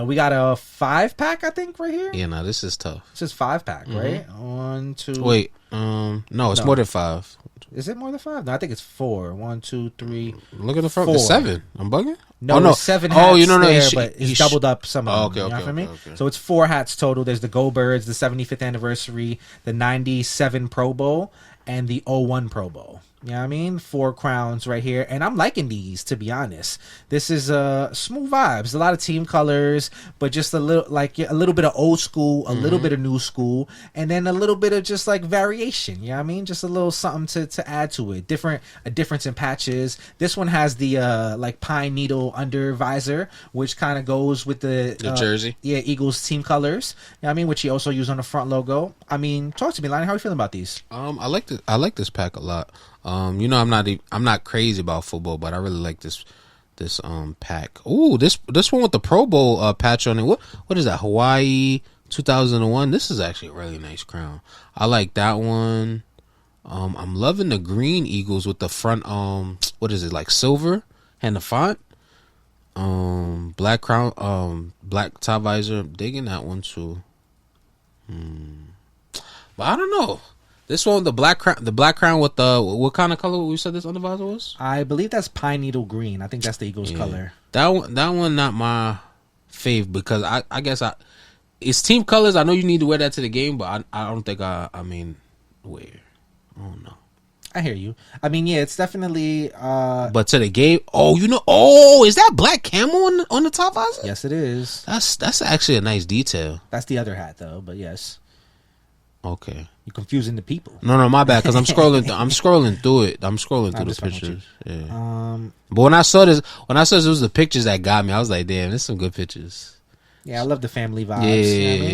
[SPEAKER 1] we got a 5-pack, I think, right here.
[SPEAKER 2] Yeah, no, this is tough.
[SPEAKER 1] This is 5-pack, right? 1, 2.
[SPEAKER 2] Wait, no, it's more than 5.
[SPEAKER 1] Is it more than 5? No, I think it's 4. 1, 2, 3.
[SPEAKER 2] Look at the front. It's 7. I'm bugging.
[SPEAKER 1] No, there's 7 hats but he's doubled up some of them.
[SPEAKER 2] Okay.
[SPEAKER 1] So it's 4 hats total. There's the Go Birds, the 75th anniversary, the 97 Pro Bowl, and the 01 Pro Bowl. You know what I mean? 4 crowns right here. And I'm liking these, to be honest. This is smooth vibes. A lot of team colors, but just a little bit of old school, a little bit of new school, and then a little bit of just like variation. You know what I mean? Just a little something to add to it. A difference in patches. This one has the like pine needle under visor, which kind of goes with the
[SPEAKER 2] jersey.
[SPEAKER 1] Yeah, Eagles team colors. You know what I mean? Which he also used on the front logo. I mean, talk to me, Lani. How are you feeling about these?
[SPEAKER 2] I like this pack a lot. You know, I'm not crazy about football, but I really like this pack. Ooh, this one with the Pro Bowl patch on it. What is that? Hawaii 2001. This is actually a really nice crown. I like that one. I'm loving the green Eagles with the front what is it, like silver and the font. Black crown, black top visor. I'm digging that one too. But I don't know. This one, the black crown with the what kind of color we said this undervisor was?
[SPEAKER 1] I believe that's pine needle green. I think that's the Eagles color.
[SPEAKER 2] That one not my fave because I guess it's team colors. I know you need to wear that to the game, but I don't think I don't know.
[SPEAKER 1] I hear you. I mean, yeah, it's definitely
[SPEAKER 2] but to the game, is that black camel on the top visor?
[SPEAKER 1] Yes, it is.
[SPEAKER 2] That's actually a nice detail.
[SPEAKER 1] That's the other hat though, but yes.
[SPEAKER 2] Okay.
[SPEAKER 1] You're confusing the people.
[SPEAKER 2] No, my bad. Because I'm scrolling. I'm scrolling through it. I'm scrolling through the pictures. Yeah. But when I saw this, it was the pictures that got me. I was like, damn, there's some good pictures.
[SPEAKER 1] Yeah, I love the family vibes.
[SPEAKER 2] Yeah.
[SPEAKER 1] You know what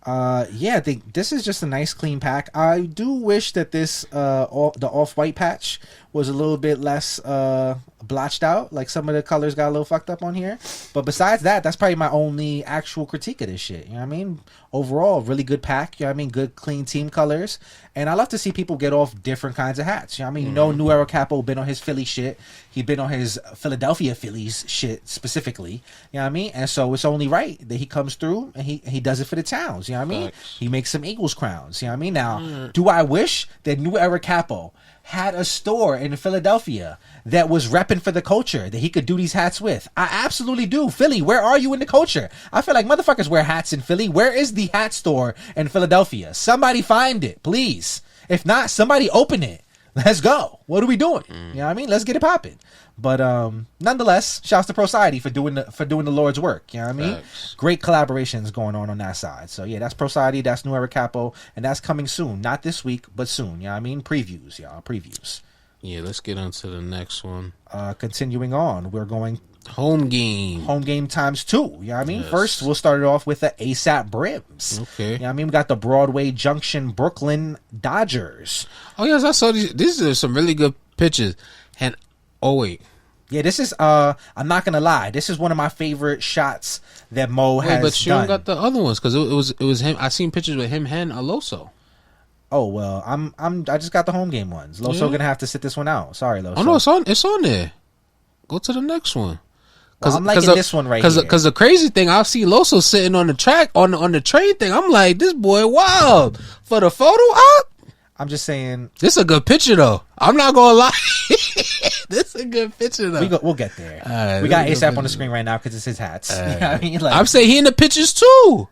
[SPEAKER 1] I mean? I think this is just a nice clean pack. I do wish that this the off-white patch was a little bit less blotched out. Like some of the colors got a little fucked up on here. But besides that, that's probably my only actual critique of this shit. You know what I mean? Overall, really good pack. You know what I mean? Good, clean team colors. And I love to see people get off different kinds of hats. You know what I mean? You know, Neweracapo been on his Philly shit. He been on his Philadelphia Phillies shit specifically. You know what I mean? And so it's only right that he comes through and he does it for the towns. You know what I mean? He makes some Eagles crowns. You know what I mean? Now, do I wish that Neweracapo had a store in Philadelphia that was repping for the culture that he could do these hats with? I absolutely do. Philly, where are you in the culture? I feel like motherfuckers wear hats in Philly. Where is the hat store in Philadelphia? Somebody find it, please. If not, somebody open it. Let's go. What are we doing? You know what I mean? Let's get it popping. But nonetheless, shouts to Prociety for doing the Lord's work. You know what I mean?
[SPEAKER 2] Thanks.
[SPEAKER 1] Great collaborations going on that side. So yeah, that's Prociety, that's Neweracapo, and that's coming soon. Not this week, but soon. You know what I mean? Previews, y'all. Previews.
[SPEAKER 2] Yeah, let's get on to the next one.
[SPEAKER 1] Continuing on, we're going
[SPEAKER 2] Homegame.
[SPEAKER 1] Homegame times 2. You know what I mean?
[SPEAKER 2] Yes.
[SPEAKER 1] First, we'll start it off with the ASAP Brims.
[SPEAKER 2] Okay.
[SPEAKER 1] You know what I mean? We got the Broadway Junction Brooklyn Dodgers.
[SPEAKER 2] Oh yes, I saw these. These are some really good pictures. And
[SPEAKER 1] yeah, this is I'm not gonna lie, this is one of my favorite shots that Mo has
[SPEAKER 2] but you
[SPEAKER 1] done.
[SPEAKER 2] don't got the other ones because it was him. I seen pictures with him and Aloso.
[SPEAKER 1] Oh well, I just got the home game ones. Loso gonna have to sit this one out. Sorry, Loso.
[SPEAKER 2] Oh no, it's on there. Go to the next one.
[SPEAKER 1] Well, I'm liking this one right here.
[SPEAKER 2] Because the crazy thing, I see Loso sitting on the track on the train thing. I'm like, this boy wild for the photo op.
[SPEAKER 1] I'm just saying,
[SPEAKER 2] this is a good picture though. I'm not gonna lie. This is a good picture though.
[SPEAKER 1] We'll get there.
[SPEAKER 2] Right,
[SPEAKER 1] we got ASAP on the screen right now because it's his hats. You know what I mean? Like,
[SPEAKER 2] I'm saying he in the pictures too.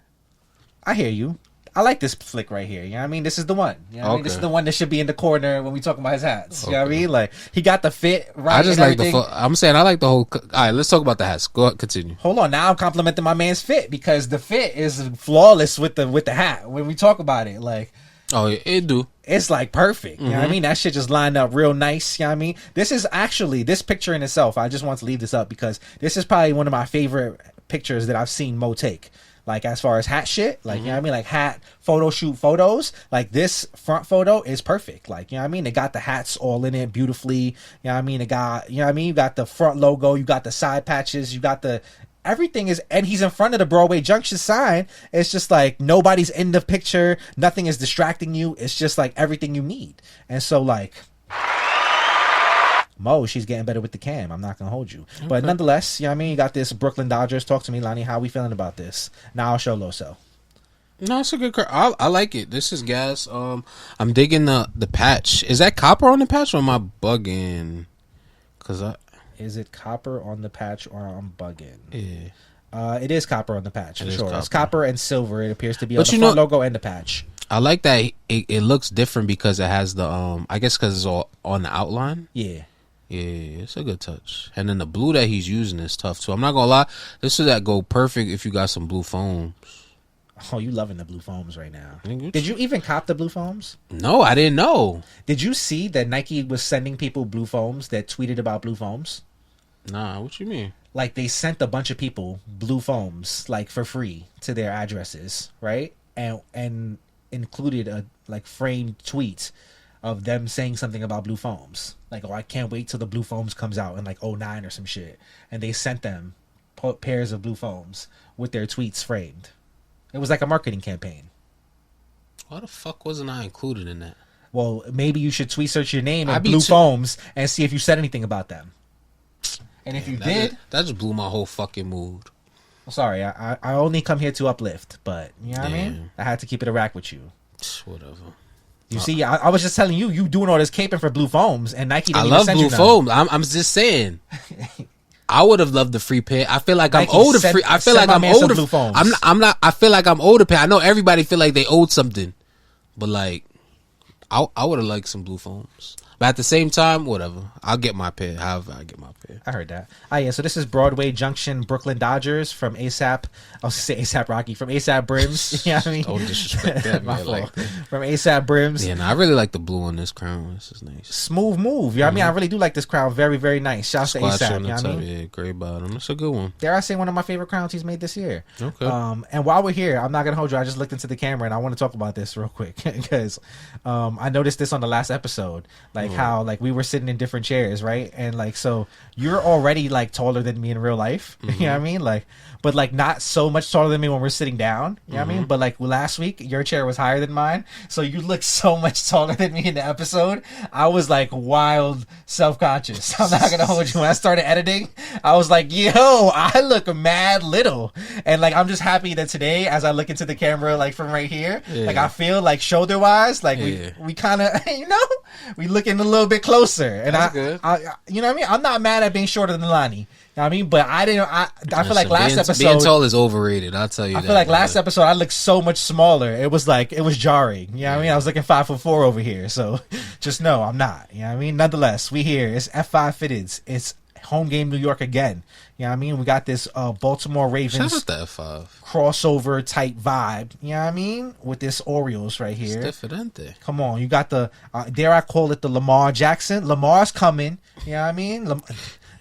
[SPEAKER 1] I hear you. I like this flick right here. You know what I mean? This is the one. You know what I mean? This is the one that should be in the corner when we talk about his hats. You know what I mean? Like, he got the fit right.
[SPEAKER 2] I just like I'm saying I like the whole. All right, let's talk about the hats. Go ahead, continue.
[SPEAKER 1] Hold on. Now I'm complimenting my man's fit because the fit is flawless with the hat when we talk about it. Like,
[SPEAKER 2] oh, yeah, it do.
[SPEAKER 1] It's like perfect. You know what I mean? That shit just lined up real nice. You know what I mean? This is actually, this picture in itself, I just want to leave this up because this is probably one of my favorite pictures that I've seen Mo take. Like, as far as hat shit, like, you know what I mean? Like, hat photo shoot photos, like, this front photo is perfect. Like, you know what I mean? It got the hats all in it beautifully. You know what I mean? It got, you know what I mean? You got the front logo, you got the side patches, you got the, everything is, and he's in front of the Broadway Junction sign. It's just like, nobody's in the picture. Nothing is distracting you. It's just like everything you need. And so, like, Mo, she's getting better with the cam. I'm not gonna hold you, but nonetheless, you know what I mean. You got this Brooklyn Dodgers. Talk to me, Lani. How we feeling about this? Now I'll show Loso.
[SPEAKER 2] No, it's a good car. I like it. This is gas. I'm digging the patch. Is that copper on the patch or am I bugging?
[SPEAKER 1] Is it copper on the patch or I'm bugging?
[SPEAKER 2] Yeah.
[SPEAKER 1] It is copper on the patch for sure.
[SPEAKER 2] Copper.
[SPEAKER 1] It's copper and silver. It appears to be on the front logo and the patch.
[SPEAKER 2] I like that it looks different because it has the I guess because it's all on the outline.
[SPEAKER 1] Yeah.
[SPEAKER 2] Yeah, it's a good touch. And then the blue that he's using is tough too. I'm not gonna lie, this is that go perfect if you got some blue foams.
[SPEAKER 1] Oh, you loving the blue foams right now. Did you even cop the blue foams?
[SPEAKER 2] No, I didn't know.
[SPEAKER 1] Did you see that Nike was sending people blue foams that tweeted about blue foams?
[SPEAKER 2] Nah, what you mean?
[SPEAKER 1] Like, they sent a bunch of people blue foams, like, for free to their addresses, right? And included a, like, framed tweet of them saying something about blue foams. Like, oh, I can't wait till the blue foams comes out in, like, 09 or some shit. And they sent them pairs of blue foams with their tweets framed. It was like a marketing campaign.
[SPEAKER 2] Why the fuck wasn't I included in that?
[SPEAKER 1] Well, maybe you should tweet search your name and blue foams and see if you said anything about them. And if you did...
[SPEAKER 2] That just blew my whole fucking mood.
[SPEAKER 1] Sorry, I only come here to uplift, but, you know what I mean? I had to keep it a rack with you.
[SPEAKER 2] Whatever.
[SPEAKER 1] You see, I was just telling you doing all this caping for blue foams, and Nike didn't even send you none.
[SPEAKER 2] I love blue foams. I'm just saying. I would have loved the free pair. I feel like I'm older. I feel like I'm older. Blue foams. I'm not. I feel like I'm older. I know everybody feel like they owed something, but like, I would have liked some blue foams. But at the same time, whatever. I'll get my pair. However, I get my pair.
[SPEAKER 1] I heard that. Yeah. So this is Broadway Junction Brooklyn Dodgers from ASAP. I was going to say ASAP Rocky from ASAP Brims. You know what I mean?
[SPEAKER 2] Don't disrespect that, man.
[SPEAKER 1] From ASAP Brims.
[SPEAKER 2] Yeah, no, I really like the blue on this crown. This is nice.
[SPEAKER 1] Smooth move. You know what I mean? I really do like this crown. Very, very nice. Shouts to ASAP. You know what I mean?
[SPEAKER 2] Yeah, gray bottom. It's a good one.
[SPEAKER 1] Dare I say one of my favorite crowns he's made this year.
[SPEAKER 2] Okay.
[SPEAKER 1] And while we're here, I'm not going to hold you. I just looked into the camera and I want to talk about this real quick because I noticed this on the last episode. Like how like we were sitting in different chairs, right? And like, so you're already like taller than me in real life. You know what I mean? Like, but like not so much taller than me when we're sitting down. You know what I mean? But like last week, your chair was higher than mine. So you look so much taller than me in the episode. I was like wild self-conscious. I'm not going to hold you. When I started editing, I was like, yo, I look mad little. And like, I'm just happy that today, as I look into the camera, like from right here, like I feel like shoulder wise, like we kind of, you know, we looking a little bit closer. And I, you know what I mean? I'm not mad at being shorter than Lani. You know what I mean? But I feel like last episode
[SPEAKER 2] being tall is overrated. I'll tell you.
[SPEAKER 1] I feel like last episode I looked so much smaller. It was jarring. You know what I mean? I was looking 5'4" over here. So just know I'm not. You know what I mean? Nonetheless, we here. It's F5 Fitteds. It's Homegame New York again. You know what I mean? We got this Baltimore Ravens crossover type vibe. You know what I mean? With this Orioles right here.
[SPEAKER 2] It's different.
[SPEAKER 1] Come on, you got the dare I call it the Lamar Jackson? Lamar's coming. You know what I mean?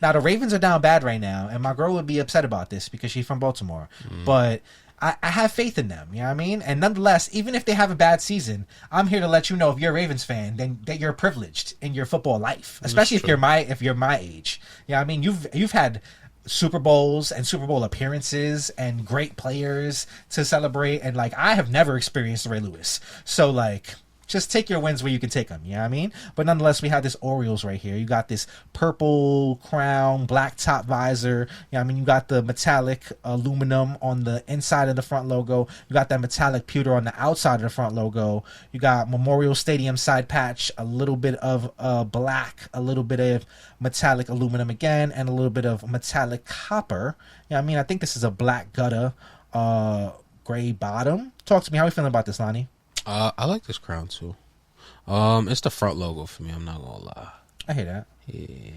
[SPEAKER 1] Now the Ravens are down bad right now, and my girl would be upset about this because she's from Baltimore. But I have faith in them. You know what I mean? And nonetheless, even if they have a bad season, I'm here to let you know, if you're a Ravens fan, then that you're privileged in your football life, especially if you're my age. You know what I mean? You've had Super Bowls and Super Bowl appearances and great players to celebrate, and like I have never experienced Ray Lewis, so like just take your wins where you can take them. You know what I mean? But nonetheless, we have this Orioles right here. You got this purple crown, black top visor. You know what I mean? You got the metallic aluminum on the inside of the front logo. You got that metallic pewter on the outside of the front logo. You got Memorial Stadium side patch, a little bit of black, a little bit of metallic aluminum again, and a little bit of metallic copper. You know what I mean? I think this is a black gutter, gray bottom. Talk to me. How are you feeling about this, Lani?
[SPEAKER 2] I like this crown too. It's the front logo for me. I'm not gonna lie.
[SPEAKER 1] I hear that.
[SPEAKER 2] Yeah.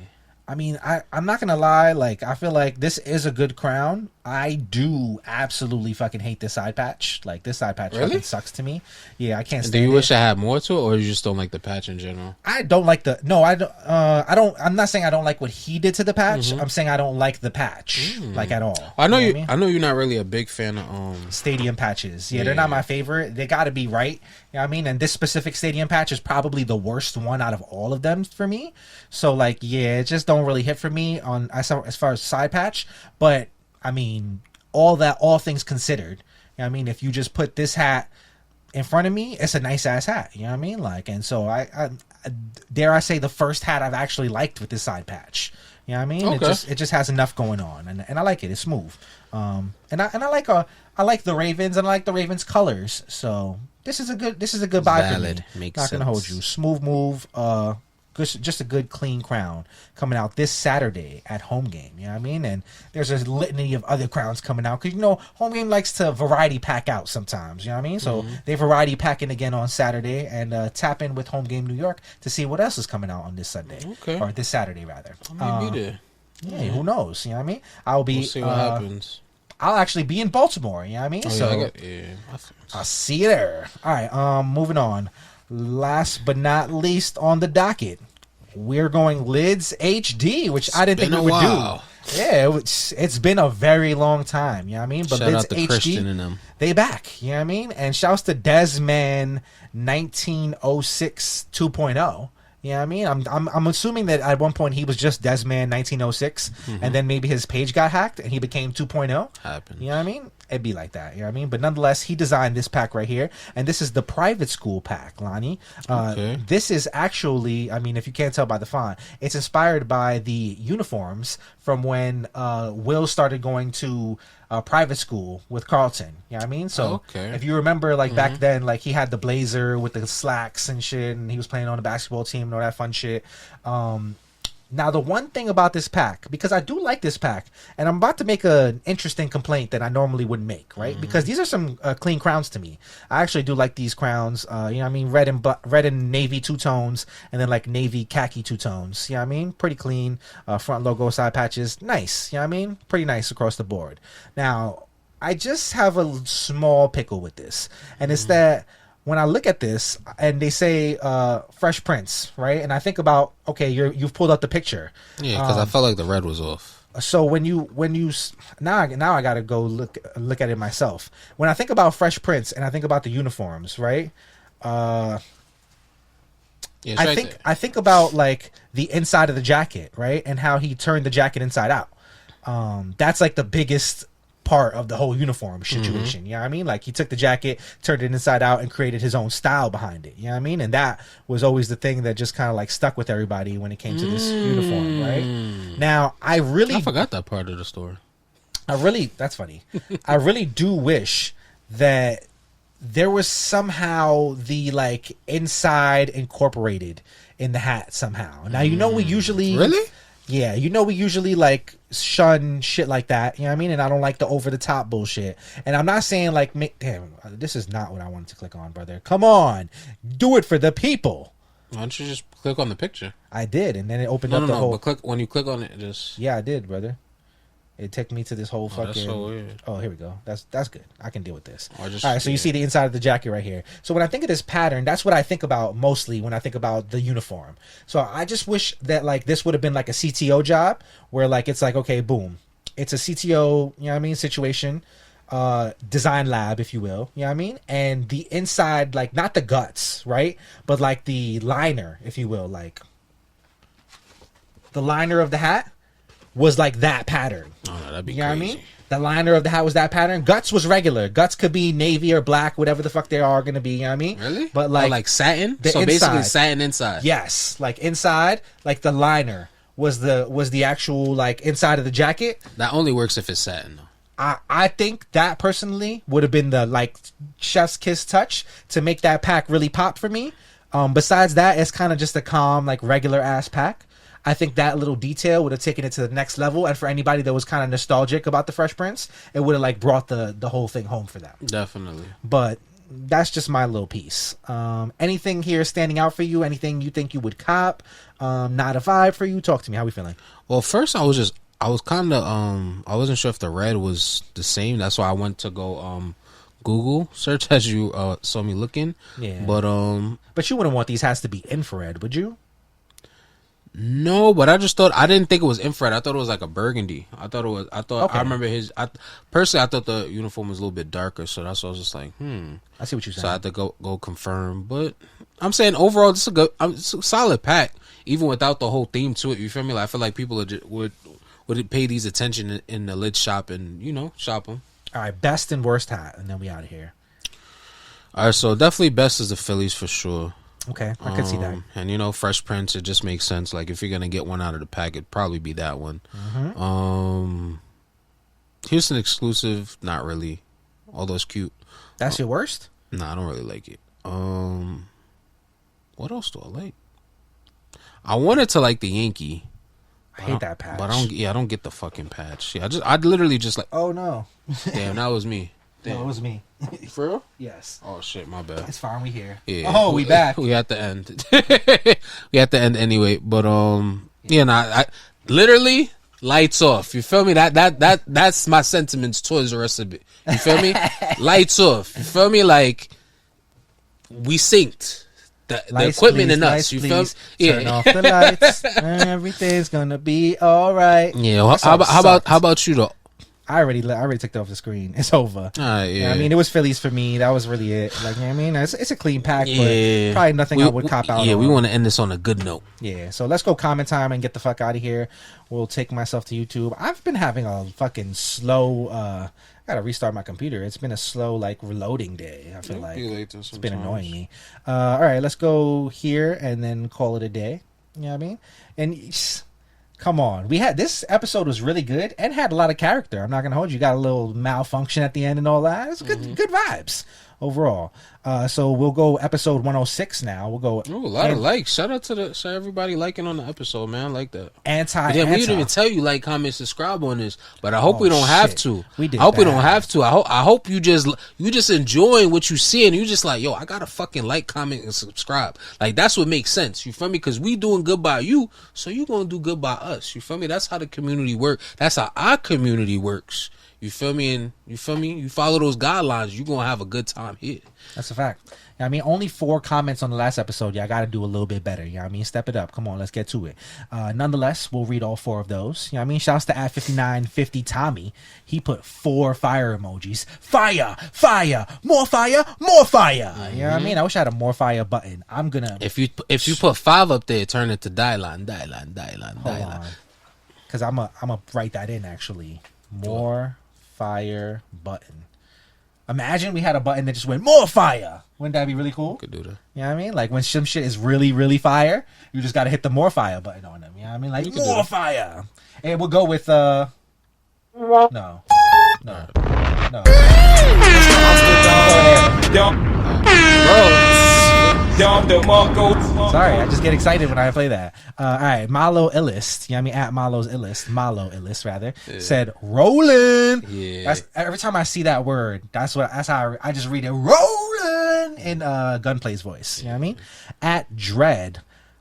[SPEAKER 1] I mean, I'm not gonna lie. Like, I feel like this is a good crown. I do absolutely fucking hate this side patch. Like, this side patch
[SPEAKER 2] Really?
[SPEAKER 1] fucking sucks to me. Yeah, I can't
[SPEAKER 2] Do
[SPEAKER 1] stand
[SPEAKER 2] you
[SPEAKER 1] it.
[SPEAKER 2] wish I had more to it, or you just don't like the patch in general?
[SPEAKER 1] I don't like the no. I don't. I'm not saying I don't like what he did to the patch. I'm saying I don't like the patch like at all.
[SPEAKER 2] I know
[SPEAKER 1] You
[SPEAKER 2] you.
[SPEAKER 1] what I mean?
[SPEAKER 2] I know you're not really a big fan of
[SPEAKER 1] Stadium patches. Yeah, they're not my favorite. They got to be right. You know what I mean? And this specific stadium patch is probably the worst one out of all of them for me. So like, yeah, it just don't really hit for me on as far as side patch. But I mean, all things considered, you know what I mean? If you just put this hat in front of me, it's a nice ass hat. You know what I mean? Like, and so I dare I say the first hat I've actually liked with this side patch. You know what I mean?
[SPEAKER 2] Okay.
[SPEAKER 1] It just has enough going on, and I like it. It's smooth. And I like the Ravens, and I like the Ravens colors. So this is a good buy for me.
[SPEAKER 2] Makes
[SPEAKER 1] Not gonna hold
[SPEAKER 2] sense.
[SPEAKER 1] you. Smooth move. Just a good clean crown coming out this Saturday at Homegame. You know what I mean? And there's a litany of other crowns coming out because Homegame likes to variety pack out sometimes. You know what I mean? So they variety packing again on Saturday, and tap in with Homegame New York to see what else is coming out on this Sunday or this Saturday rather.
[SPEAKER 2] I may be there.
[SPEAKER 1] Yeah, who knows? You know what I mean? I'll be.
[SPEAKER 2] We'll see what happens.
[SPEAKER 1] I'll actually be in Baltimore. You know what I mean? I'll see you there. All right. Moving on. Last but not least on the docket, we're going Lids HD, which I didn't think we would do. Yeah, it's been a very long time. You know what I mean? But
[SPEAKER 2] Shout
[SPEAKER 1] Lids
[SPEAKER 2] out to
[SPEAKER 1] HD,
[SPEAKER 2] Christian and them.
[SPEAKER 1] they back. You know what I mean? And shouts to Desman 1906 2.0. You know what I mean? I'm assuming that at one point he was just Desman 1906, and then maybe his page got hacked and he became 2.0.
[SPEAKER 2] Happens.
[SPEAKER 1] You know what I mean? It'd be like that. You know what I mean? But nonetheless, he designed this pack right here, and this is the private school pack, Lani.
[SPEAKER 2] Okay.
[SPEAKER 1] This is actually, I mean, if you can't tell by the font, it's inspired by the uniforms from when Will started going to private school with Carlton. You know what I mean? So if you remember, like back then, like he had the blazer with the slacks and shit, and he was playing on the basketball team and all that fun shit. Now, the one thing about this pack, because I do like this pack, and I'm about to make an interesting complaint that I normally wouldn't make, right? Because these are some clean crowns to me. I actually do like these crowns. You know what I mean? Red and navy two tones, and then like navy khaki two tones. You know what I mean? Pretty clean. Front logo, side patches. Nice. You know what I mean? Pretty nice across the board. Now, I just have a small pickle with this, and it's that when I look at this and they say Fresh Prince, right? And I think about, okay, you've pulled up the picture.
[SPEAKER 2] Yeah, because I felt like the red was off.
[SPEAKER 1] So when you now I gotta go look at it myself. When I think about Fresh Prince and I think about the uniforms, right? I think about like the inside of the jacket, right? And how he turned the jacket inside out. That's like the biggest part of the whole uniform situation. You know what I mean? Like he took the jacket, turned it inside out, and created his own style behind it. You know what I mean? And that was always the thing that just kind of like stuck with everybody when it came to this uniform, right? Now, I
[SPEAKER 2] forgot that part of the story.
[SPEAKER 1] That's funny. I really do wish that there was somehow the like inside incorporated in the hat somehow. Now, we usually we usually like shun shit like that. You know what I mean? And I don't like the over the top bullshit. And I'm not saying like, damn, this is not what I wanted to click on, brother. Come on, do it for the people.
[SPEAKER 2] Why don't you just click on the picture?
[SPEAKER 1] I did, and then it opened up the whole.
[SPEAKER 2] But when you click on it, just
[SPEAKER 1] I did, brother. It took me to this whole fucking.
[SPEAKER 2] That's so weird.
[SPEAKER 1] Oh, here we go. That's good. I can deal with this.
[SPEAKER 2] All
[SPEAKER 1] right, so you see the inside of the jacket right here. So when I think of this pattern, that's what I think about mostly when I think about the uniform. So I just wish that like this would have been like a CTO job where like it's like, okay, boom, it's a CTO, you know what I mean, situation, design lab, if you will, you know what I mean, and the inside, like not the guts, right, but like the liner, if you will, like the liner of the hat was like that pattern.
[SPEAKER 2] Oh, no, that'd be
[SPEAKER 1] you know
[SPEAKER 2] crazy.
[SPEAKER 1] what I mean? The liner of the hat was that pattern. Guts was regular. Guts could be navy or black, whatever the fuck they are going to be. You know what I mean?
[SPEAKER 2] Really?
[SPEAKER 1] But like,
[SPEAKER 2] like satin.
[SPEAKER 1] The
[SPEAKER 2] so
[SPEAKER 1] inside,
[SPEAKER 2] basically, satin inside.
[SPEAKER 1] Yes, like inside, like the liner was the actual like inside of the jacket.
[SPEAKER 2] That only works if it's satin, though.
[SPEAKER 1] I think that personally would have been the like chef's kiss touch to make that pack really pop for me. Besides that, it's kind of just a calm, like regular ass pack. I think that little detail would have taken it to the next level, and for anybody that was kind of nostalgic about the Fresh Prince, it would have like brought the whole thing home for them.
[SPEAKER 2] Definitely.
[SPEAKER 1] But that's just my little piece. Anything here standing out for you? Anything you think you would cop? Not a vibe for you? Talk to me. How we feeling?
[SPEAKER 2] Well, first I was just I was kind of I wasn't sure if the red was the same. That's why I went to go Google search as you saw me looking.
[SPEAKER 1] Yeah.
[SPEAKER 2] But
[SPEAKER 1] you wouldn't want these hats to be infrared, would you?
[SPEAKER 2] No, but I just thought I didn't think it was infrared. I thought it was like a burgundy. I thought
[SPEAKER 1] Okay.
[SPEAKER 2] I remember personally I thought the uniform was a little bit darker, so that's why I was just like,
[SPEAKER 1] I see what you're saying.
[SPEAKER 2] So I had to go confirm. But I'm saying overall, it's it's a solid pack, even without the whole theme to it. You feel me? Like, I feel like people would pay these attention in the lid shop and shop them.
[SPEAKER 1] All right, best and worst hat, and then we out of here.
[SPEAKER 2] All right, so definitely best is the Phillies for sure.
[SPEAKER 1] Okay, I could see that.
[SPEAKER 2] And Fresh Prince, it just makes sense. Like if you're gonna get one out of the pack, it'd probably be that one. Houston exclusive, not really. Although it's cute.
[SPEAKER 1] That's your worst?
[SPEAKER 2] Nah, I don't really like it. What else do I like? I wanted to like the Yankee.
[SPEAKER 1] I hate that patch.
[SPEAKER 2] But I don't get the fucking patch. Yeah, I literally just like.
[SPEAKER 1] Oh no!
[SPEAKER 2] Damn, that was me. Damn.
[SPEAKER 1] No, it was me.
[SPEAKER 2] For real?
[SPEAKER 1] Yes.
[SPEAKER 2] Oh shit, my bad.
[SPEAKER 1] It's fine. We here.
[SPEAKER 2] Yeah.
[SPEAKER 1] Oh, we back.
[SPEAKER 2] We at the end. We at the end anyway. But I literally lights off. You feel me? That's my sentiments towards the rest of it. You feel me? Lights off. You feel me? Like we synced. The equipment and us, you feel me? Yeah.
[SPEAKER 1] Turn off the lights. Everything's gonna be all right.
[SPEAKER 2] Yeah. Well, how about you though?
[SPEAKER 1] I already took that off the screen. It's over.
[SPEAKER 2] Yeah.
[SPEAKER 1] You know what I mean, it was Phillies for me. That was really it. Like, you know what I mean, it's a clean pack, but probably nothing I would cop out.
[SPEAKER 2] Yeah,
[SPEAKER 1] on.
[SPEAKER 2] we want to end this on a good note.
[SPEAKER 1] Yeah, so let's go comment time and get the fuck out of here. We'll take myself to YouTube. I've been having a fucking slow. I gotta restart my computer. It's been a slow reloading day. I feel like it's been annoying me. All right, let's go here and then call it a day. You know what I mean? And come on, this episode was really good and had a lot of character. I'm not gonna hold you. Got a little malfunction at the end and all that. It's good vibes overall. So we'll go episode 106 now. We'll go.
[SPEAKER 2] Ooh, a lot of likes. Shout out to everybody liking on the episode, man. I like that.
[SPEAKER 1] We
[SPEAKER 2] didn't even tell you like, comment, subscribe on this, but I hope we don't have to.
[SPEAKER 1] We did.
[SPEAKER 2] I hope we don't have to. I hope you just enjoying what you see and you just like, yo, I gotta fucking like, comment, and subscribe. Like that's what makes sense. You feel me? Because we doing good by you, so you gonna do good by us. You feel me? That's how the community works. That's how our community works. You feel me? And you feel me? You follow those guidelines, you're going to have a good time here.
[SPEAKER 1] That's a fact. I mean, only 4 comments on the last episode. Yeah, I got to do a little bit better. You know what I mean? Step it up. Come on, let's get to it. Nonetheless, we'll read all 4 of those. You know what I mean? Shouts to @5950 Tommy. He put 4 fire emojis. Fire! Fire! More fire! More fire! You know what I mean? I wish I had a more fire button. I'm going to...
[SPEAKER 2] If you put 5 up there, turn it to Dylan.
[SPEAKER 1] Hold on. Because I'm going to write that in, actually. More fire button. Imagine we had a button that just went more fire. Wouldn't that be really cool?
[SPEAKER 2] Could do that.
[SPEAKER 1] You know what I mean? Like when some shit is really, really fire, you just gotta hit the more fire button on them. You know what I mean? Like more fire. And we'll go with no. Sorry, I just get excited when I play that. All right, Malo Illist. You know what I mean? @Malo's Illist. Malo Illist, rather. Yeah. Said, rolling. Yeah. Every time I see that word, that's how I just read it. Rolling in Gunplay's voice. You know what I mean? @Dread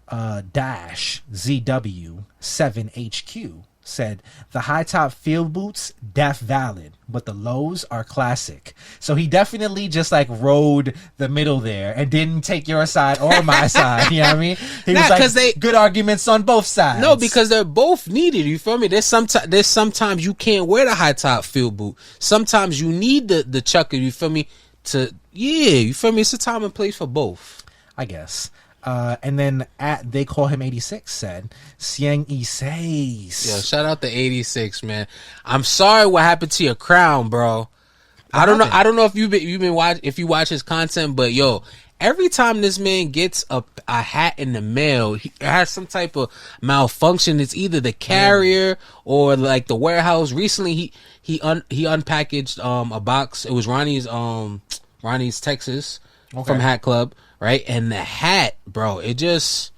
[SPEAKER 1] ZW7HQ said, the high top field boots, def valid, but the lows are classic. So he definitely just rode the middle there and didn't take your side or my side. You know what I mean? He was like, good arguments on both sides.
[SPEAKER 2] No, because they're both needed. You feel me? There's sometimes you can't wear the high top field boot. Sometimes you need the chucker. You feel me? You feel me? It's a time and place for both,
[SPEAKER 1] I guess. And then they call him 86 said, Cien y seis.
[SPEAKER 2] Yo, shout out to 86, man. I'm sorry what happened to your crown, bro. I don't know if you've been if you watch his content, but yo, every time this man gets a hat in the mail, he has some type of malfunction. It's either the carrier or the warehouse. Recently, he unpackaged a box. It was Ronnie's Texas from Hatclub. Right, and the hat, bro, it was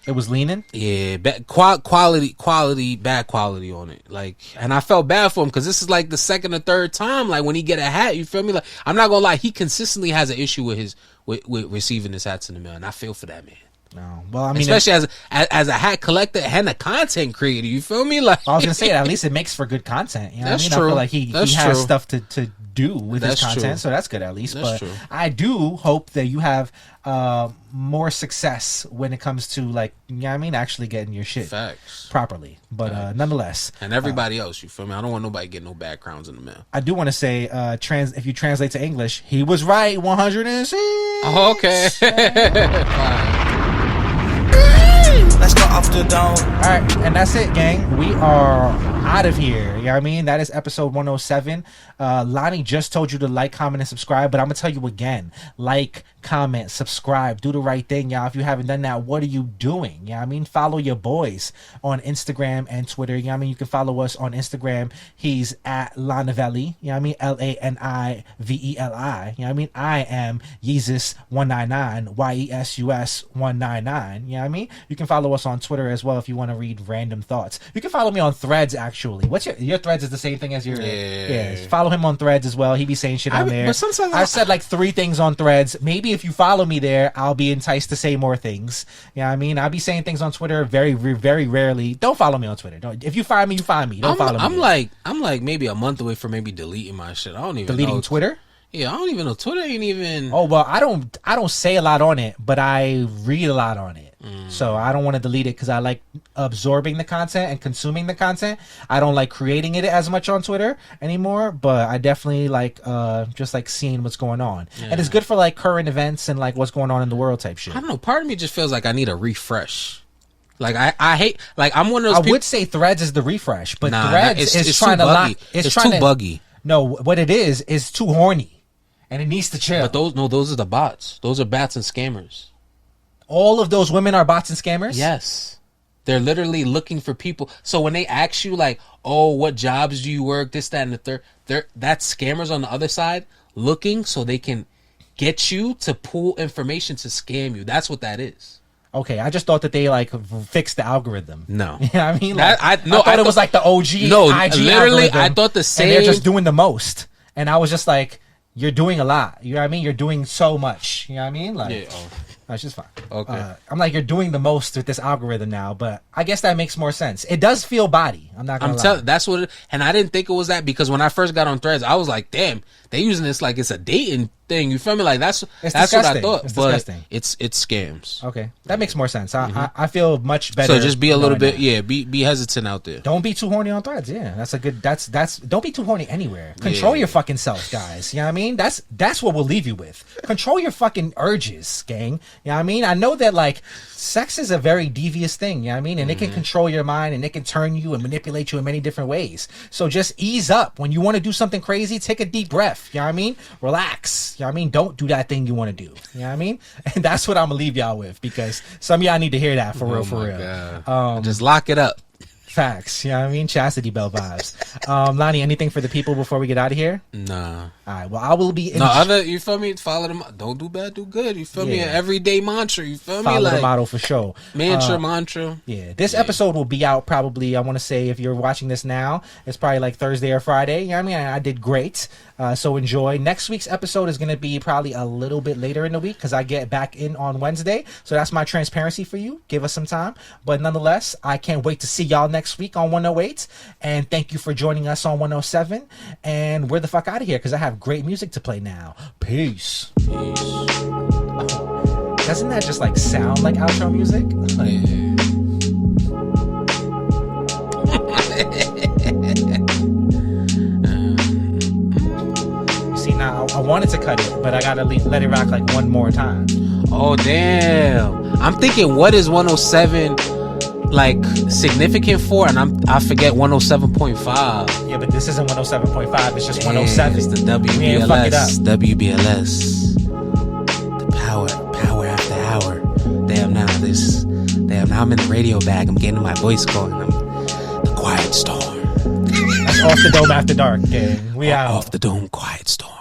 [SPEAKER 2] leaning. Yeah, bad quality on it. And I felt bad for him because this is the second or third time. When he get a hat, you feel me? I'm not gonna lie, he consistently has an issue with receiving his hats in the mail, and I feel for that man.
[SPEAKER 1] No. Well, I mean,
[SPEAKER 2] especially as a hat collector and a content creator. You feel me? Like
[SPEAKER 1] I was gonna say, at least it makes for good content. You know
[SPEAKER 2] that's
[SPEAKER 1] what I mean?
[SPEAKER 2] true.
[SPEAKER 1] I feel like he has stuff to do with his content,
[SPEAKER 2] true.
[SPEAKER 1] so that's good at least.
[SPEAKER 2] That's
[SPEAKER 1] but
[SPEAKER 2] true.
[SPEAKER 1] I do hope that you have more success when it comes to, like, you know what I mean, actually getting your shit properly. But nonetheless,
[SPEAKER 2] and everybody else, you feel me? I don't want nobody getting no backgrounds in the mail.
[SPEAKER 1] I do want to say, if you translate to English, he was right. 106.
[SPEAKER 2] Oh, okay.
[SPEAKER 3] Let's go off the dome.
[SPEAKER 1] All right, and that's it, gang. We are out of here. You know what I mean? That is episode 107. Lani just told you to like, comment, and subscribe, but I'm gonna tell you again: like, comment, subscribe, do the right thing, y'all. If you haven't done that, what are you doing? You know what I mean? Follow your boys on Instagram and Twitter. You know what I mean? You can follow us on Instagram. He's at Lanivelli. You know what I mean? LANIVELI. You know what I mean? I am Yesus199. YESUS199. You know what I mean? You can follow us on Twitter as well if you want to read random thoughts. You can follow me on Threads, actually. What's your Threads is the same thing as your... Yeah. Follow him on Threads as well. He be saying shit on there. But sometimes I've said like 3 things on Threads. Maybe if you follow me there, I'll be enticed to say more things. You know what I mean? I'll be saying things on Twitter very, very rarely. Don't follow me on Twitter. If you find me, you find me. Don't follow me.
[SPEAKER 2] I'm like maybe a month away from maybe deleting my shit. I don't even
[SPEAKER 1] deleting
[SPEAKER 2] know.
[SPEAKER 1] Twitter?
[SPEAKER 2] Yeah, I don't even know. Twitter ain't even...
[SPEAKER 1] Oh, well, I don't say a lot on it, but I read a lot on it. So I don't want to delete it because I like absorbing the content and consuming the content. I don't like creating it as much on Twitter anymore, but I definitely like just like seeing what's going on. Yeah. And it's good for like current events and like what's going on in the world type shit.
[SPEAKER 2] I don't know. Part of me just feels like I need a refresh. Like I hate, like I'm one of those people.
[SPEAKER 1] I would say Threads is the refresh, but
[SPEAKER 2] nah,
[SPEAKER 1] Threads is trying to lock.
[SPEAKER 2] It's too buggy.
[SPEAKER 1] No, what it is too horny, and it needs to chill.
[SPEAKER 2] But those are the bots. Those are bots and scammers.
[SPEAKER 1] All of those women are bots and scammers?
[SPEAKER 2] Yes. They're literally looking for people. So when they ask you like, oh, what jobs do you work? This, that, and the third. That's scammers on the other side looking so they can get you to pull information to scam you. That's what that is.
[SPEAKER 1] Okay, I just thought that they like fixed the algorithm.
[SPEAKER 2] No.
[SPEAKER 1] You know what I mean? Like,
[SPEAKER 2] I
[SPEAKER 1] thought it was like the OG IG
[SPEAKER 2] literally,
[SPEAKER 1] algorithm,
[SPEAKER 2] I thought the same.
[SPEAKER 1] And they're just doing the most. And I was just like, you're doing a lot. You know what I mean? You're doing so much. You know what I mean? Like, yeah, that's just fine.
[SPEAKER 2] Okay.
[SPEAKER 1] I'm like, you're doing the most with this algorithm now, but I guess that makes more sense. It does feel body. I'm not gonna lie.
[SPEAKER 2] That's what and I didn't think it was that because when I first got on Threads, I was like, damn, they using this like it's a dating thing. You feel me? Like that's what I thought.
[SPEAKER 1] It's
[SPEAKER 2] but
[SPEAKER 1] disgusting.
[SPEAKER 2] It's scams.
[SPEAKER 1] Okay. That makes more sense. I feel much better.
[SPEAKER 2] So just be a little bit, be hesitant out there.
[SPEAKER 1] Don't be too horny on Threads. Yeah. That's don't be too horny anywhere. Control your fucking self, guys. You know what I mean? That's what we'll leave you with. Control your fucking urges, gang. You know what I mean? I know that like sex is a very devious thing, you know what I mean? And it can control your mind and it can turn you and manipulate you in many different ways. So just ease up. When you want to do something crazy, take a deep breath. You know what I mean? Relax. You know what I mean? Don't do that thing you want to do. You know what I mean? And that's what I'm going to leave y'all with because some of y'all need to hear that for real.
[SPEAKER 2] Just lock it up.
[SPEAKER 1] Facts. You know what I mean? Chastity belt vibes. Lani, anything for the people before we get out of here?
[SPEAKER 2] Nah.
[SPEAKER 1] All right. Well, I will be...
[SPEAKER 2] you feel me? Follow them. Don't do bad, do good. You feel me? An everyday mantra. You feel me?
[SPEAKER 1] Follow the motto for sure.
[SPEAKER 2] Mantra.
[SPEAKER 1] Yeah. This episode will be out probably, I want to say, if you're watching this now, it's probably like Thursday or Friday. You know what I mean? I did great. So enjoy. Next week's episode is going to be probably a little bit later in the week because I get back in on Wednesday. So that's my transparency for you. Give us some time. But nonetheless, I can't wait to see y'all next week on 108. And thank you for joining us on 107. And we're the fuck out of here because I have great music to play now. Peace. Doesn't that just like sound like outro music? See, now I wanted to cut it, but I gotta let it rock like one more time.
[SPEAKER 2] Oh damn! I'm thinking, what is 107 like significant for? And I forget 107.5.
[SPEAKER 1] Yeah, but this isn't 107.5. It's just 107.
[SPEAKER 2] It's the WBLS. WBLS. The power after hour. Damn, now I'm in the radio bag. I'm getting my voice going. I'm the quiet storm.
[SPEAKER 1] That's off the dome after dark, gang. We out.
[SPEAKER 2] Off the dome, quiet storm.